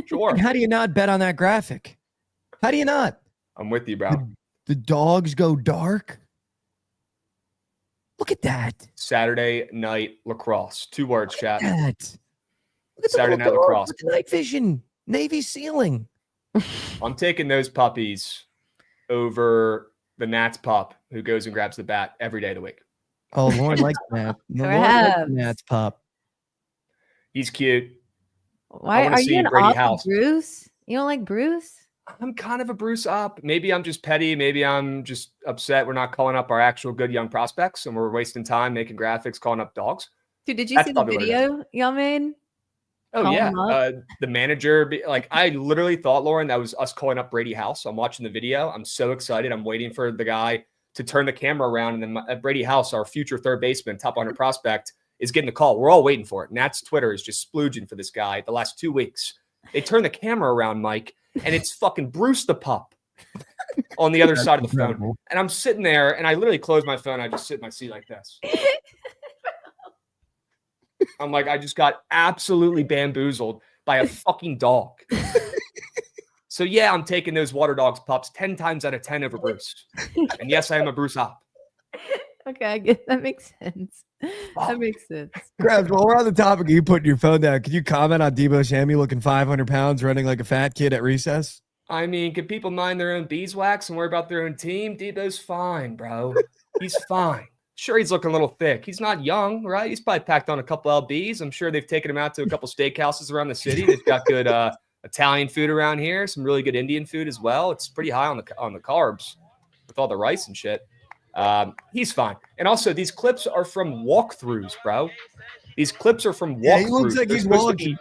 Sure. How do you not bet on that graphic? How do you not? I'm with you, bro. The dogs go dark. Look at that. Saturday night lacrosse. 2 words, chat. Look at Saturday night lacrosse. Look at night vision. Navy ceiling. I'm taking those puppies over the Nats pup who goes and grabs the bat every day of the week. Oh, Lauren likes that. Lauren likes Nats pup. He's cute. Why are you an off Bruce? You don't like Bruce? I'm kind of a Bruce up. Maybe I'm just petty. Maybe I'm just upset we're not calling up our actual good young prospects and we're wasting time making graphics, calling up dogs. Dude, did you see the video y'all made? Oh, yeah. The manager, I literally thought, Lauren, that was us calling up Brady House. I'm watching the video. I'm so excited. I'm waiting for the guy to turn the camera around. And then Brady House, our future third baseman, top 100 prospect, is getting the call. We're all waiting for it. Nat's Twitter is just splooging for this guy the last 2 weeks. They turn the camera around, Mike, and it's fucking Bruce the pup on the other side of the phone. And I'm sitting there, and I literally close my phone. I just sit in my seat like this. I'm like, I just got absolutely bamboozled by a fucking dog. So, yeah, I'm taking those Water Dogs pups 10 times out of 10 over Bruce. And, yes, I am a Bruce op. Okay, I get that. Makes sense. That makes sense. Krabs, while we're on the topic of you putting your phone down, could you comment on Deebo Samuel looking 500 pounds, running like a fat kid at recess? I mean, can people mind their own beeswax and worry about their own team? Deebo's fine, bro. He's fine. Sure, he's looking a little thick. He's not young, right? He's probably packed on a couple LBs. I'm sure they've taken him out to a couple steakhouses around the city. They've got good Italian food around here, some really good Indian food as well. It's pretty high on the carbs with all the rice and shit. He's fine. And also, these clips are from walkthroughs, bro. These clips are from walkthroughs. Yeah, he looks like They're he's supposed to walking.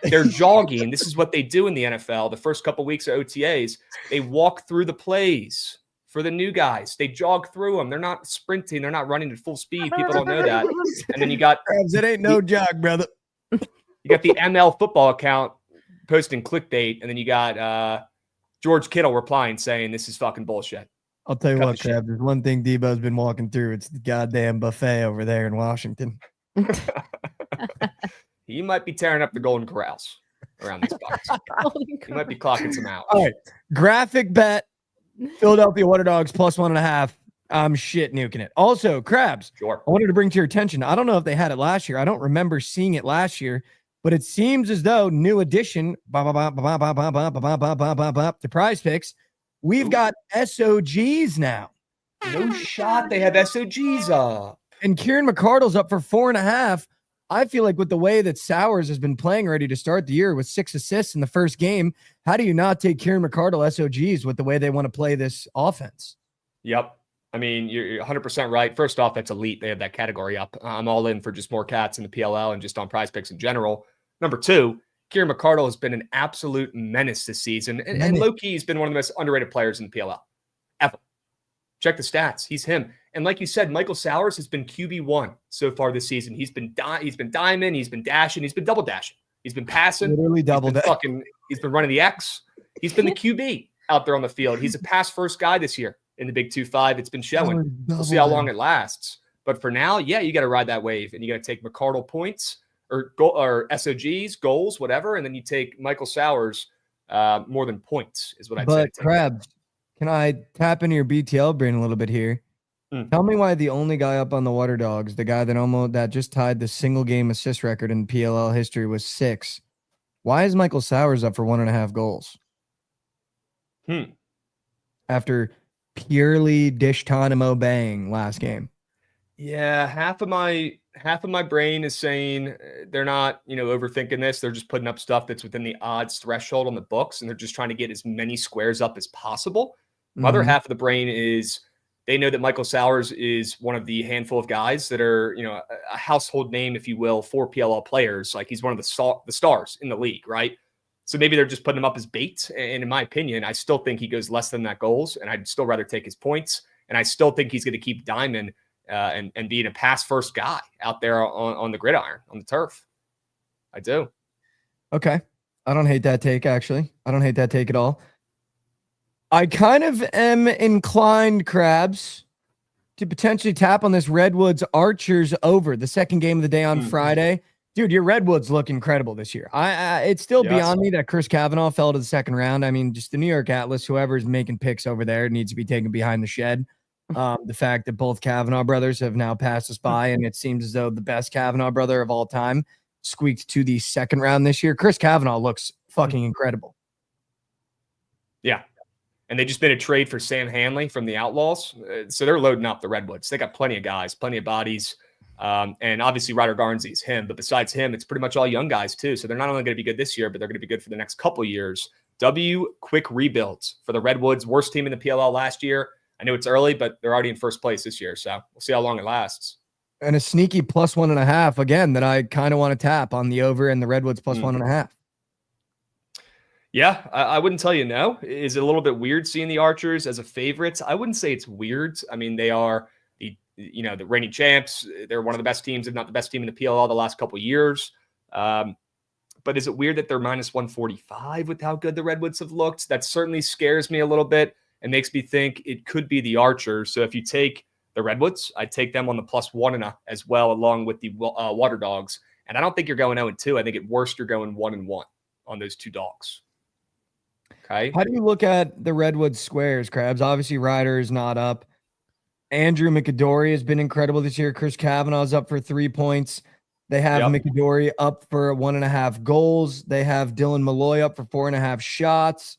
they're jogging. This is what they do in the NFL. The first couple weeks of OTAs, they walk through the plays for the new guys. They jog through them. They're not sprinting. They're not running at full speed. People don't know that. And then you got Krabs, it ain't no jog, brother. you got the ML football account posting clickbait, and then you got George Kittle replying saying this is fucking bullshit. I'll tell you Cut what, the shit. Krabs, there's one thing Deebo's been walking through. It's the goddamn buffet over there in Washington. He might be tearing up the Golden Corrals around these buckets. He might be clocking some hours. All right. Graphic bet. Philadelphia Water Dogs plus 1.5. I'm shit nuking it. Also, Krabs, Sure. I wanted to bring to your attention. I don't know if they had it last year. I don't remember seeing it last year, but it seems as though new addition to Prize Picks. We've got SOGs now. No shot. They have SOGs up. And Kieran McCardle's up for 4.5. I feel like with the way that Sowers has been playing ready to start the year with 6 assists in the first game, how do you not take Kieran McCardle SOGs with the way they want to play this offense? Yep. I mean, you're 100% right. First off, that's elite. They have that category up. I'm all in for just more cats in the PLL and just on Prize Picks in general. Number 2, Kieran McCardle has been an absolute menace this season. And low-key, he's been one of the most underrated players in the PLL ever. Check the stats. He's him. And like you said, Michael Sowers has been QB1 so far this season. He's been diamond. He's been dashing. He's been double dashing. He's been passing. Literally double dashing. He's been running the X. He's been the QB out there on the field. He's a pass-first guy this year in the Big 2-5. It's been showing. We'll see how long it lasts. But for now, yeah, you got to ride that wave. And you got to take McCardle points or SOGs, goals, whatever. And then you take Michael Sowers more than points is what I'd say. But Krabs, can I tap into your BTL brain a little bit here? Tell me why the only guy up on the Water Dogs, the guy that just tied the single game assist record in PLL history, was 6. Why is Michael Sowers up for 1.5 goals? After purely Dishtonimo bang last game. Yeah, half of my brain is saying they're not, overthinking this. They're just putting up stuff that's within the odds threshold on the books, and they're just trying to get as many squares up as possible. The other half of the brain is they know that Michael Sowers is one of the handful of guys that are, a household name, if you will, for PLL players. Like he's one of the stars in the league, right? So maybe they're just putting him up as bait. And in my opinion, I still think he goes less than that goals, and I'd still rather take his points. And I still think he's going to keep diamond and being a pass-first guy out there on the gridiron, on the turf. I do. Okay. I don't hate that take, actually. I don't hate that take at all. I kind of am inclined, Krabs, to potentially tap on this Redwoods Archers over the second game of the day on Friday. Dude, your Redwoods look incredible this year. It's still beyond me that Chris Kavanaugh fell to the second round. I mean, just the New York Atlas, whoever's making picks over there needs to be taken behind the shed. The fact that both Kavanaugh brothers have now passed us by, and it seems as though the best Kavanaugh brother of all time squeaked to the second round this year. Chris Kavanaugh looks fucking incredible. Yeah. And they just made a trade for Sam Hanley from the Outlaws. So they're loading up the Redwoods. They got plenty of guys, plenty of bodies. And obviously Ryder Garnsey's him. But besides him, it's pretty much all young guys too. So they're not only going to be good this year, but they're going to be good for the next couple years. Quick rebuilds for the Redwoods. Worst team in the PLL last year. I know it's early, but they're already in first place this year. So we'll see how long it lasts. And a sneaky plus 1.5, again, that I kind of want to tap on the over and the Redwoods plus 1.5. Yeah, I wouldn't tell you no. Is it a little bit weird seeing the Archers as a favorite? I wouldn't say it's weird. I mean, they are the reigning champs. They're one of the best teams, if not the best team in the PLL the last couple of years. But is it weird that they're minus 145 with how good the Redwoods have looked? That certainly scares me a little bit and makes me think it could be the Archers. So if you take the Redwoods, I'd take them on the plus 1.5 as well, along with the Water Dogs. And I don't think you're going 0-2. I think at worst you're going 1-1 on those two dogs. Okay. How do you look at the Redwood squares, Krabs? Obviously, Ryder is not up. Andrew McAdory has been incredible this year. Chris Kavanaugh's up for 3 points. They have McAdory up for 1.5 goals. They have Dylan Malloy up for 4.5 shots.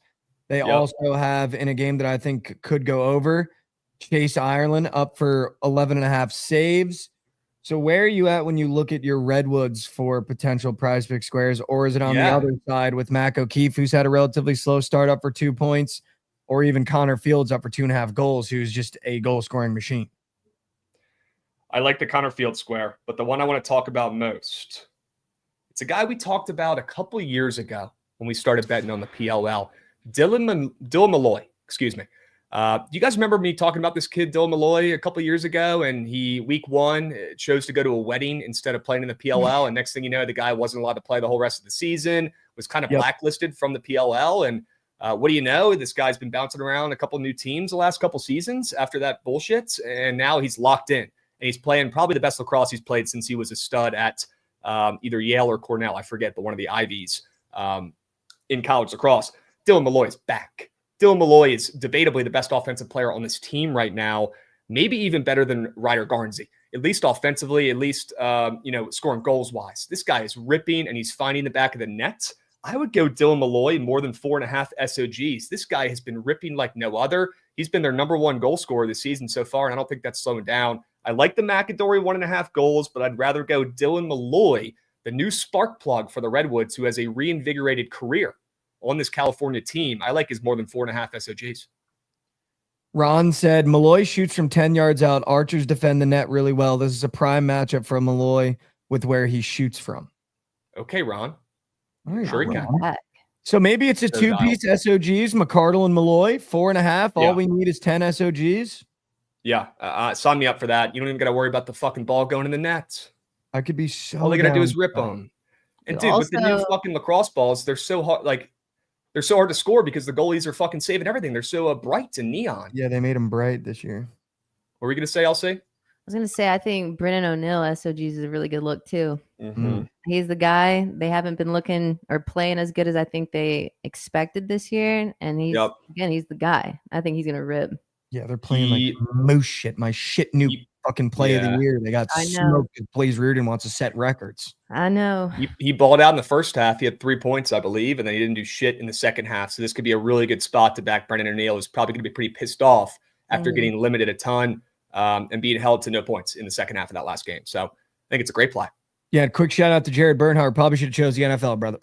They also have, in a game that I think could go over, Chase Ireland up for 11.5 saves. So where are you at when you look at your Redwoods for potential prize pick squares? Or is it on the other side with Mac O'Keefe, who's had a relatively slow start, up for 2 points, or even Connor Fields up for 2.5 goals, who's just a goal scoring machine? I like the Connor Field square, but the one I want to talk about most, it's a guy we talked about a couple years ago when we started betting on the PLL. Dylan Malloy, excuse me. You guys remember me talking about this kid, Dylan Malloy, a couple years ago, and he, week 1, chose to go to a wedding instead of playing in the PLL, and next thing you know, the guy wasn't allowed to play the whole rest of the season, was kind of blacklisted from the PLL, and what do you know? This guy's been bouncing around a couple new teams the last couple seasons after that bullshit, and now he's locked in, and he's playing probably the best lacrosse he's played since he was a stud at either Yale or Cornell, I forget, but one of the Ivies in college lacrosse. Dylan Malloy is back. Dylan Malloy is debatably the best offensive player on this team right now, maybe even better than Ryder Garnsey, at least offensively, at least, scoring goals-wise. This guy is ripping, and he's finding the back of the net. I would go Dylan Malloy more than 4.5 SOGs. This guy has been ripping like no other. He's been their number 1 goal scorer this season so far, and I don't think that's slowing down. I like the McAdory 1.5 goals, but I'd rather go Dylan Malloy, the new spark plug for the Redwoods, who has a reinvigorated career on this California team. I like his more than 4.5 SOGs. Ron said Malloy shoots from 10 yards out. Archers defend the net really well. This is a prime matchup for Malloy with where he shoots from. Okay, Ron. All right, Sure he can. So maybe it's a two-piece SOGs, McCardle and Malloy, 4.5. All we need is 10 SOGs. Yeah, sign me up for that. You don't even got to worry about the fucking ball going in the net. I could be so. All they got to do is rip them. And dude, with the new fucking lacrosse balls, they're so hard. Like, they're so hard to score because the goalies are fucking saving everything. They're so bright and neon. Yeah, they made them bright this year. What were you gonna say, Elsie? I was going to say, I think Brennan O'Neill SOGs is a really good look too. Mm-hmm. He's the guy. They haven't been looking or playing as good as I think they expected this year. And he's the guy. I think he's going to rip. Yeah, they're playing like moose shit. My shit new fucking play of the year. They got smoked. Blaze Reardon wants to set records. I know. He balled out in the first half. He had 3 points, I believe, and then he didn't do shit in the second half. So this could be a really good spot to back Brennan O'Neill, who's probably going to be pretty pissed off after getting limited a ton and being held to no points in the second half of that last game. So I think it's a great play. Yeah, quick shout out to Jared Bernhardt. Probably should have chose the NFL, brother.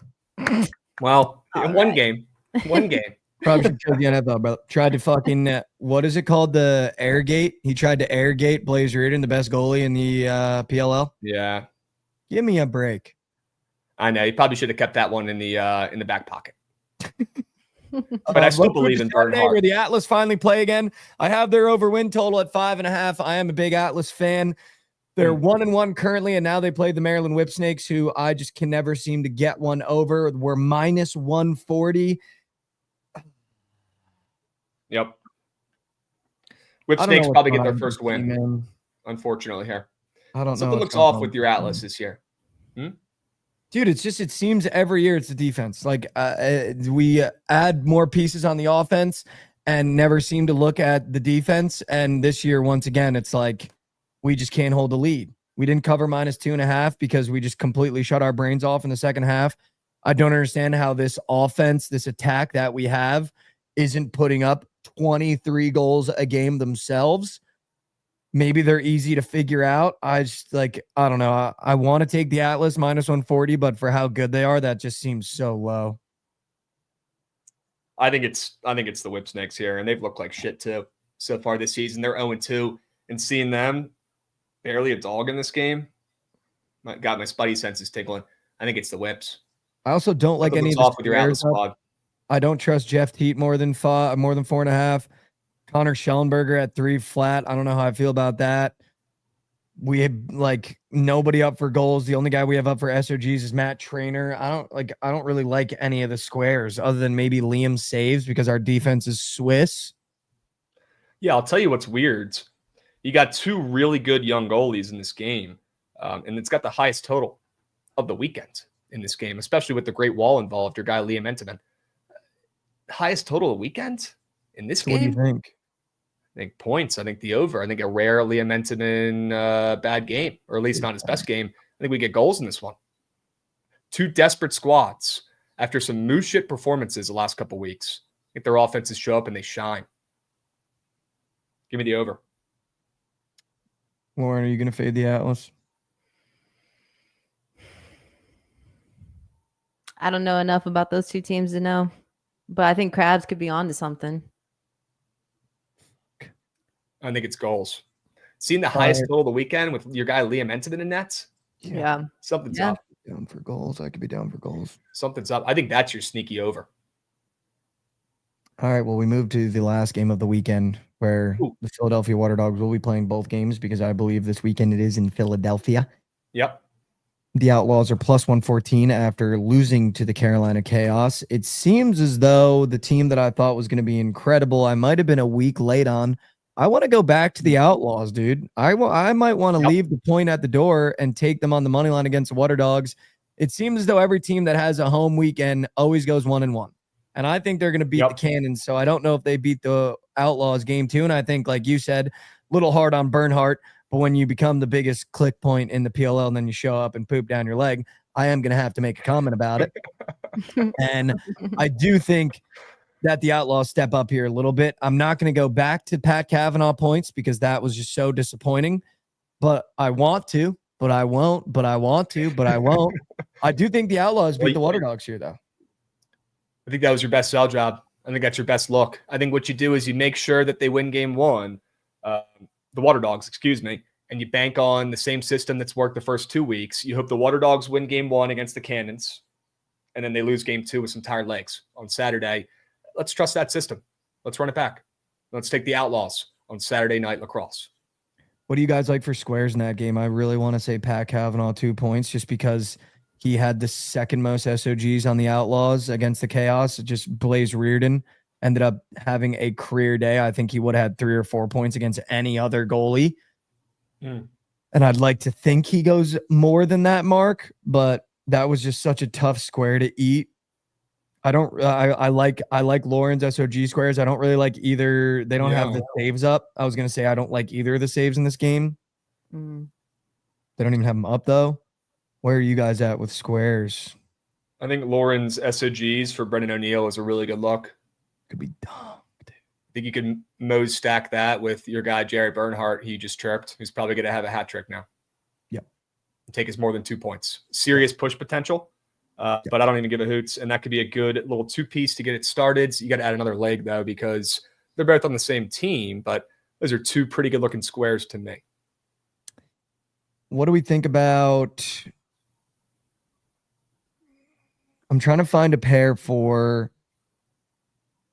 Well, in one game. Probably should chose the NFL, brother. Tried to fucking, what is it called? The air gate. He tried to air gate Blaze Reardon, the best goalie in the PLL. Yeah. Give me a break. I know. He probably should have kept that one in the back pocket. But I still believe in Bernhardt. Where the Atlas finally play again. I have their over win total at 5.5. I am a big Atlas fan. They're 1-1 currently, and now they play the Maryland Whipsnakes, who I just can never seem to get one over. We're minus 140. Yep. Whipsnakes probably get their first win, unfortunately, here. I don't know. Something looks off with your Atlas this year. Dude, it seems every year it's the defense. Like we add more pieces on the offense and never seem to look at the defense. And this year, once again, it's like we just can't hold the lead. We didn't cover minus 2.5 because we just completely shut our brains off in the second half. I don't understand how this offense, this attack that we have, isn't putting up 23 goals a game themselves. Maybe they're easy to figure out. I don't know. I want to take the Atlas minus 140, but for how good they are, that just seems so low. I think it's the Whipsnakes here, and they've looked like shit too so far this season. They're 0-2, and seeing them barely a dog in this game, my spidey senses tingling. I think it's the Whips. I also don't like any of the with your Atlas squad. I don't trust Jeff Teat more than 4.5. Connor Schellenberger at 3 flat. I don't know how I feel about that. We have nobody up for goals. The only guy we have up for SOGs is Matt Trainer. I don't really like any of the squares other than maybe Liam saves because our defense is Swiss. Yeah, I'll tell you what's weird. You got 2 really good young goalies in this game, and it's got the highest total of the weekend in this game, especially with the Great Wall involved. Your guy Liam Entenmann. Highest total of the weekend in this game. What do you think? I think points. I think the over. I think a rare Liam Entenmann bad game, or at least not his best game. I think we get goals in this one. 2 desperate squads after some moose shit performances the last couple weeks. I think their offenses show up and they shine. Give me the over. Lauren, are you going to fade the Atlas? I don't know enough about those 2 teams to know, but I think Krabs could be on to something. I think it's goals. Seeing the highest total of the weekend with your guy Liam Enton in the nets. Yeah. Something's Yeah. up. Down for goals. I could be down for goals. Something's up. I think that's your sneaky over. All right. Well, we move to the last game of the weekend where the Philadelphia Water Dogs will be playing both games because I believe this weekend it is in Philadelphia. Yep. The Outlaws are plus 114 after losing to the Carolina Chaos. It seems as though the team that I thought was going to be incredible, I might have been a week late on. I want to go back to the Outlaws, dude. I might want to leave the point at the door and take them on the money line against the Water Dogs. It seems as though every team that has a home weekend always goes 1-1. And I think they're going to beat the Cannons. So I don't know if they beat the Outlaws game 2. And I think, like you said, a little hard on Bernhardt. But when you become the biggest click point in the PLL and then you show up and poop down your leg, I am going to have to make a comment about it. And I do think that the Outlaws step up here a little bit. I'm not going to go back to Pat Cavanaugh points because that was just so disappointing. But I want to, but I won't, but I want to, but I won't. I do think the Outlaws beat the Water Dogs here, though. I think that was your best sell job. I think that's your best look. I think what you do is you make sure that they win game 1, the Water Dogs, excuse me, and you bank on the same system that's worked the first 2 weeks. You hope the Water Dogs win game 1 against the Cannons, and then they lose game 2 with some tired legs on Saturday. Let's trust that system. Let's run it back. Let's take the Outlaws on Saturday night lacrosse. What do you guys like for squares in that game? I really want to say Pat Cavanaugh 2 points just because he had the second most SOGs on the Outlaws against the Chaos. Just Blaze Reardon ended up having a career day. I think he would have had 3 or 4 points against any other goalie. And I'd like to think he goes more than that mark, but that was just such a tough square to eat. I like Lauren's SOG squares. I don't really like either. They don't have the saves up. I was going to say I don't like either of the saves in this game. They don't even have them up, though. Where are you guys at with squares? I think Lauren's SOGs for Brendan O'Neill is a really good look. Could be dumb. I think you can Mose stack that with your guy, Jerry Bernhardt, he just chirped, who's probably going to have a hat trick now. Yep. Take us more than 2 points. Serious push potential, but I don't even give a hoots. And that could be a good little 2-piece to get it started. So you got to add another leg, though, because they're both on the same team, but those are 2 pretty good-looking squares to me. What do we think about... I'm trying to find a pair for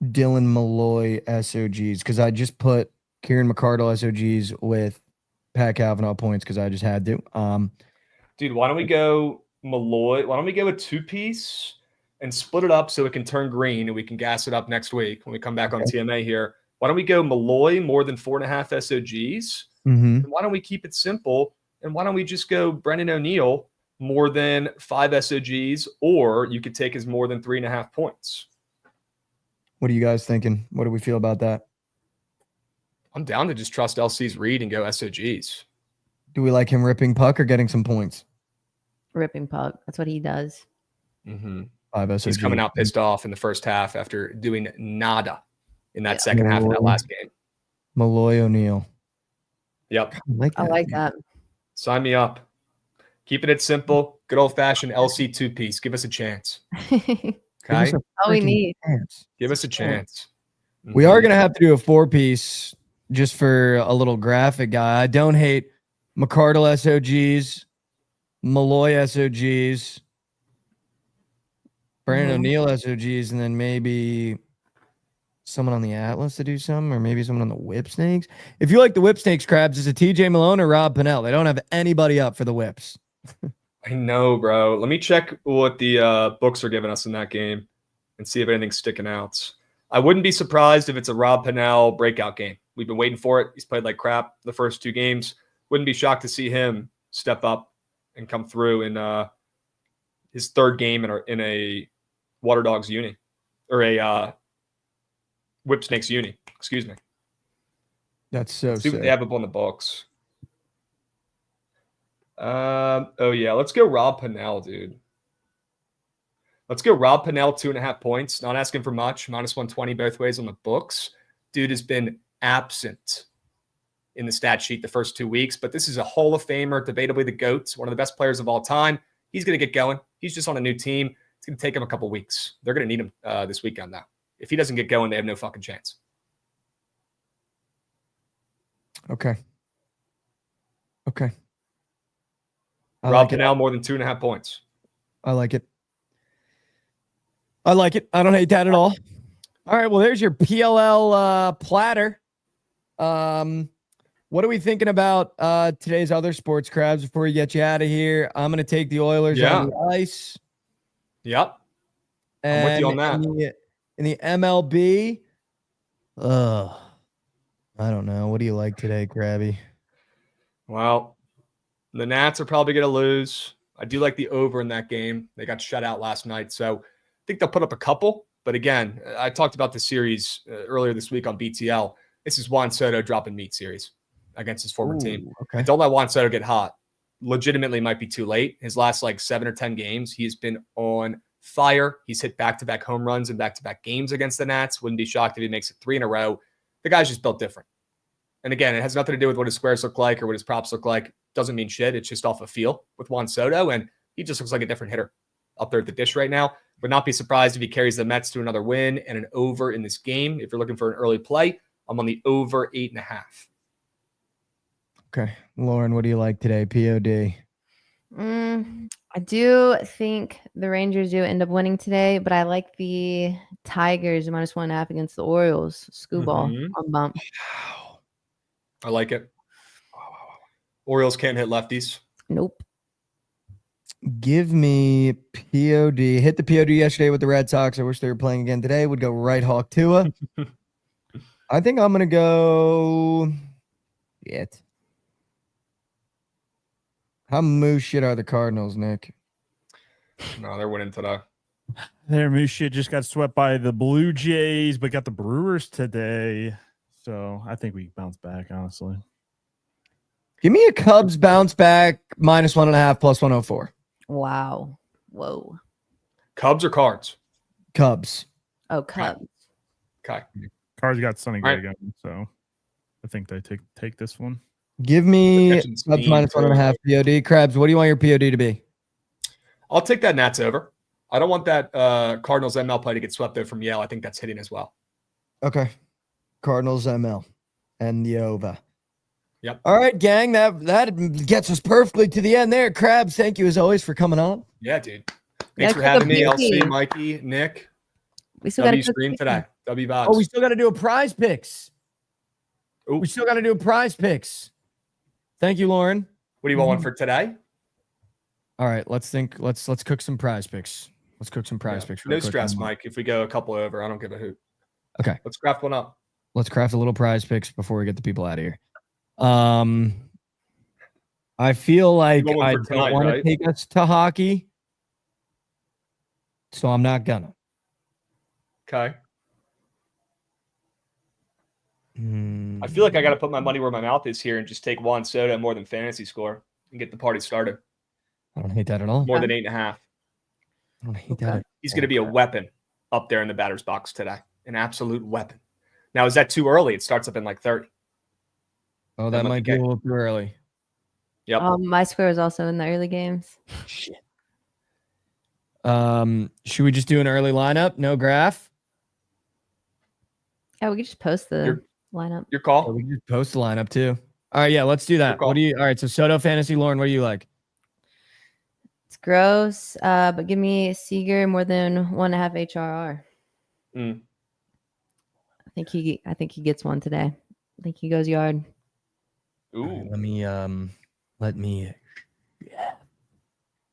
Dylan Malloy SOGs because I just put Kieran McCardle SOGs with Pat Cavanaugh points because I just had to. Dude, why don't we go Malloy? Why don't we go a 2-piece and split it up so it can turn green and we can gas it up next week when we come back on TMA here? Why don't we go Malloy more than 4.5 SOGs? And why don't we keep it simple? And why don't we just go Brendan O'Neill more than 5 SOGs, or you could take as more than 3.5 points. What are you guys thinking? What do we feel about that? I'm down to just trust LC's read and go SOGs. Do we like him ripping puck or getting some points? Ripping puck. That's what he does. 5 SOGs. He's coming out pissed off in the first half after doing nada in that second half of that last game. Malloy O'Neill. Yep. I like that. Sign me up. Keeping it simple. Good old-fashioned LC 2-piece. Give us a chance. Okay? All we need. Give us a chance. We are going to have to do a 4-piece just for a little graphic guy. I don't hate McCardle SOGs, Malloy SOGs, Brandon O'Neill SOGs, and then maybe someone on the Atlas to do some, or maybe someone on the Whip Snakes. If you like the Whip Snakes, Krabs, is it TJ Malone or Rob Pinnell? They don't have anybody up for the Whips. I know, bro. Let me check what the books are giving us in that game and see if anything's sticking out. I wouldn't be surprised if it's a Rob Pinnell breakout game. We've been waiting for it. He's played like crap the first 2 games. Wouldn't be shocked to see him step up and come through in his 3rd game in a Water Dogs uni, or a Whip Snakes uni. Excuse me. That's so see sick. what they have up on the books. Oh yeah, let's go Rob Pinnell, dude. Let's go Rob Pinnell, 2.5 points. Not asking for much. -120 both ways on the books. Dude has been absent in the stat sheet the first 2 weeks, but this is a Hall of Famer, debatably the GOAT, one of the best players of all time. He's going to get going. He's just on a new team. It's going to take him a couple weeks. They're going to need him this weekend now. If he doesn't get going, they have no fucking chance. Okay. Okay. I Rob like it. Cannell more than 2.5 points. I like it. I like it. I don't hate that at all. All right. Well, there's your PLL platter. What are we thinking about today's other sports, Krabs, before we get you out of here? I'm going to take the Oilers on the ice. Yep. I'm with you on that. In the MLB, I don't know. What do you like today, Krabby? Well, the Nats are probably going to lose. I do like the over in that game. They got shut out last night, so I think they'll put up a couple. But again, I talked about the series earlier this week on BTL. This is Juan Soto dropping meat series against his former team. Okay. And don't let Juan Soto get hot. Legitimately might be too late. His last 7 or 10 games, he has been on fire. He's hit back-to-back home runs in back-to-back games against the Nats. Wouldn't be shocked if he makes it 3 in a row. The guy's just built different. And again, it has nothing to do with what his squares look like or what his props look like. Doesn't mean shit. It's just off a feel with Juan Soto, and he just looks like a different hitter up there at the dish right now. Would not be surprised if he carries the Mets to another win and an over in this game. If you're looking for an early play, I'm on the over 8.5. Okay. Lauren, what do you like today? POD. I do think the Rangers do end up winning today, but I like the Tigers -1.5 against the Orioles. Screwball on bump. I like it. Orioles can't hit lefties. Nope. Give me POD. Hit the POD yesterday with the Red Sox. I wish they were playing again today. Would go right Hawk Tua. I think I'm going to go. Shit. How moose shit are the Cardinals, Nick? No, they're winning today. Their moose shit just got swept by the Blue Jays, but got the Brewers today. So I think we bounce back, honestly. Give me a Cubs bounce back -1.5 +104. Wow. Whoa. Cubs or Cards? Cubs. Oh, Cubs. Okay. Cards got Sonny Gray Right. going, so I think they take this one. Give me They're Cubs catching steam, -1.5 POD. Krabs, what do you want your POD to be? I'll take that Nats over. I don't want that Cardinals ML play to get swept though from Yale. I think that's hitting as well. Okay. Cardinals ML and the over. Yep. All right, gang. That gets us perfectly to the end there. Krabs, thank you as always for coming on. Yeah, dude. Yeah, Thanks for cook having a me, pizza. LC, Mikey, Nick. We still got W to stream today. W vibes. Oh, we still got to do a prize picks. Ooh. We still got to do a prize picks. Thank you, Lauren. What do you want one for today? All right, let's think. Let's cook some prize picks. Let's cook some prize picks. No real quick. stress, Mike. If we go a couple over, I don't give a hoot. Okay. Let's craft one up. Let's craft a little prize picks before we get the people out of here. I feel like You want one I for don't tonight, want to right? take us to hockey, so I'm not gonna. Okay. I feel like I got to put my money where my mouth is here and just take Juan Soto more than fantasy score and get the party started. I don't hate that at all. More than 8.5. I don't hate that. He's going to be a weapon up there in the batter's box today. An absolute weapon. Now, is that too early? It starts up in 30. Oh, that might be a little too early. Yep. My square was also in the early games. Shit. Should we just do an early lineup? No graph? Yeah, we could just post the lineup. Your Or call. we can just post the lineup too. All right, yeah, let's do that. What do you? All right, so Soto fantasy, Lauren. What do you like? It's gross, but give me Seager more than 1.5 HRR. I think he gets one today. I think he goes yard. Ooh. Right, let me.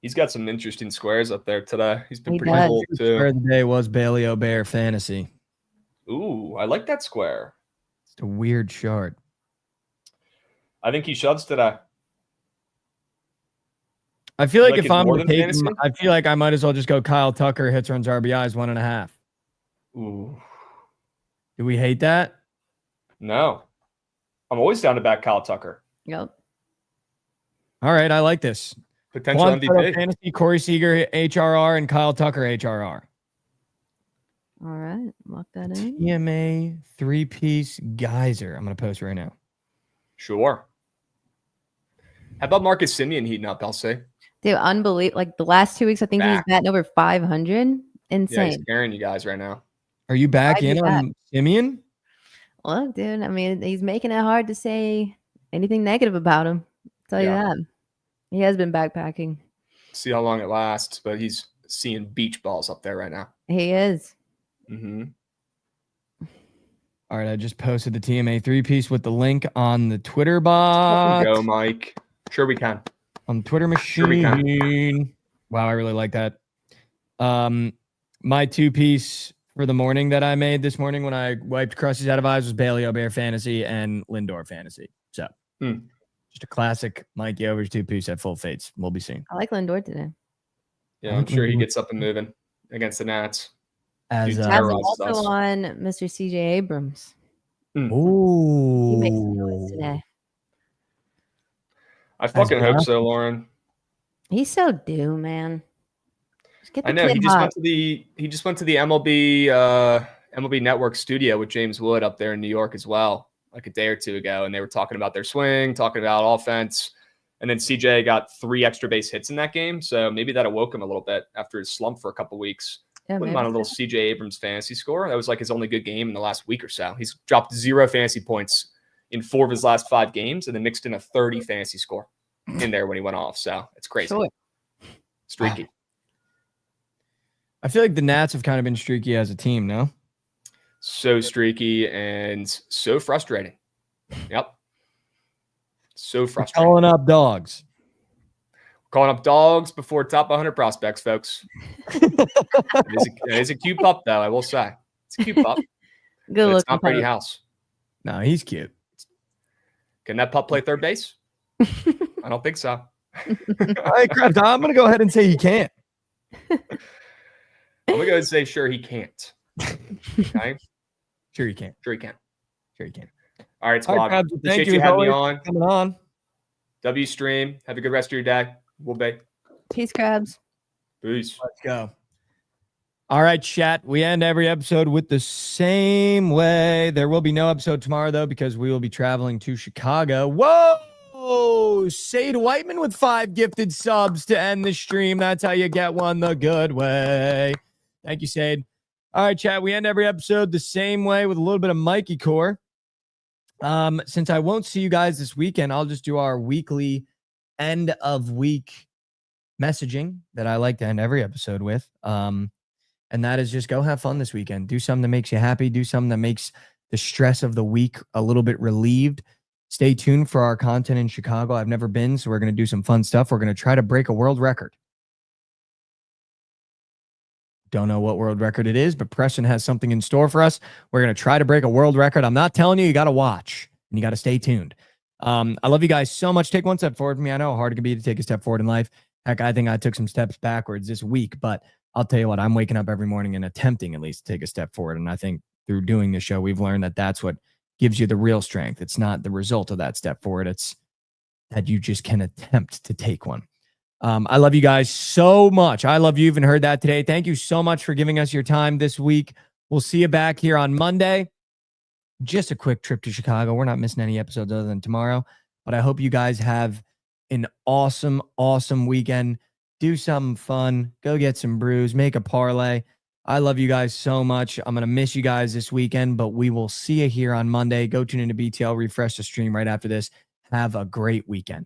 He's got some interesting squares up there today. He's been He pretty does. cool, Square too. of the day was Bailey O'Bear fantasy. Ooh, I like that square. It's a weird shard. I think he shoves today. I feel like Like if it I'm more than taking, fantasy? I feel like I might as well just go Kyle Tucker, hits, runs, RBIs, 1.5. Ooh. Do we hate that? No. I'm always down to back Kyle Tucker. Yep. All right, I like this. Potential Juan Soto MVP. fantasy, Corey Seager, HRR, and Kyle Tucker, HRR. All right. Lock that in. TMA 3-piece geyser. I'm going to post right now. Sure. How about Marcus Simeon heating up, LC? Dude, unbelievable. Like the last 2 weeks, I think he was Back. batting over 500. Yeah, Insane. he's scaring you guys right now. Are you back Why'd you in on Simeon? Look, dude, I mean, he's making it hard to say anything negative about him. Tell you that. He has been backpacking. See how long it lasts, but he's seeing beach balls up there right now. He is. Mm-hmm. All right, I just posted the TMA 3-piece with the link on the Twitter bot. Go, Mike. Sure we can. On the Twitter machine. Sure we can. Wow, I really like that. My 2-piece for the morning that I made this morning when I wiped crusties out of eyes was Bailey Obear fantasy and Lindor fantasy. So just a classic Mikey Over's 2-piece at full fates. We'll be seeing. I like Lindor today. Yeah, I'm sure he gets up and moving against the Nats. As Has him also on Mr. CJ Abrams. Ooh. He makes noise today. I fucking hope so, Lauren. He's so due, man. I know he just went to the MLB Network studio with James Wood up there in New York as well, like a day or two ago, and they were talking about their swing, talking about offense, and then CJ got 3 extra base hits in that game, so maybe that awoke him a little bit after his slump for a couple weeks. Yeah, Wouldn't mind a little CJ Abrams fantasy score. That was like his only good game in the last week or so. He's dropped 0 fantasy points in 4 of his last 5 games, and then mixed in a 30 fantasy score in there when he went off. So it's crazy. Sure. Streaky. I feel like the Nats have kind of been streaky as a team, no? So streaky and so frustrating. Yep. So frustrating. Calling up dogs. Calling up dogs before top 100 prospects, folks. It is a cute pup, though, I will say. It's a cute pup. Good looking. It's not Brady House. No, he's cute. Can that pup play third base? I don't think so. All right, Krabs, I'm going to go ahead and say he can't. I'm going to go and say, sure, he can't. Okay? Sure, he can. Sure, he can. Sure, he can. All right, squad. All right, Krabs, Appreciate you having me on. Coming on. W stream. Have a good rest of your day. We'll be. Peace, Krabs. Peace. Let's go. All right, chat. We end every episode with the same way. There will be no episode tomorrow, though, because we will be traveling to Chicago. Whoa! Sade Whiteman with 5 gifted subs to end the stream. That's how you get one the good way. Thank you, Sade. All right, chat. We end every episode the same way with a little bit of Mikey Core. Since I won't see you guys this weekend, I'll just do our weekly end of week messaging that I like to end every episode with. And that is just go have fun this weekend. Do something that makes you happy. Do something that makes the stress of the week a little bit relieved. Stay tuned for our content in Chicago. I've never been, so we're going to do some fun stuff. We're going to try to break a world record. Don't know what world record it is, but Preston has something in store for us. We're going to try to break a world record. I'm not telling you, you got to watch and you got to stay tuned. I love you guys so much. Take one step forward for me. I know how hard it can be to take a step forward in life. Heck, I think I took some steps backwards this week, but I'll tell you what, I'm waking up every morning and attempting at least to take a step forward. And I think through doing this show, we've learned that that's what gives you the real strength. It's not the result of that step forward. It's that you just can attempt to take one. I love you guys so much. I love you. Even heard that today. Thank you so much for giving us your time this week. We'll see you back here on Monday. Just a quick trip to Chicago. We're not missing any episodes other than tomorrow, but I hope you guys have an awesome, awesome weekend. Do something fun. Go get some brews. Make a parlay. I love you guys so much. I'm going to miss you guys this weekend, but we will see you here on Monday. Go tune into BTL. Refresh the stream right after this. Have a great weekend.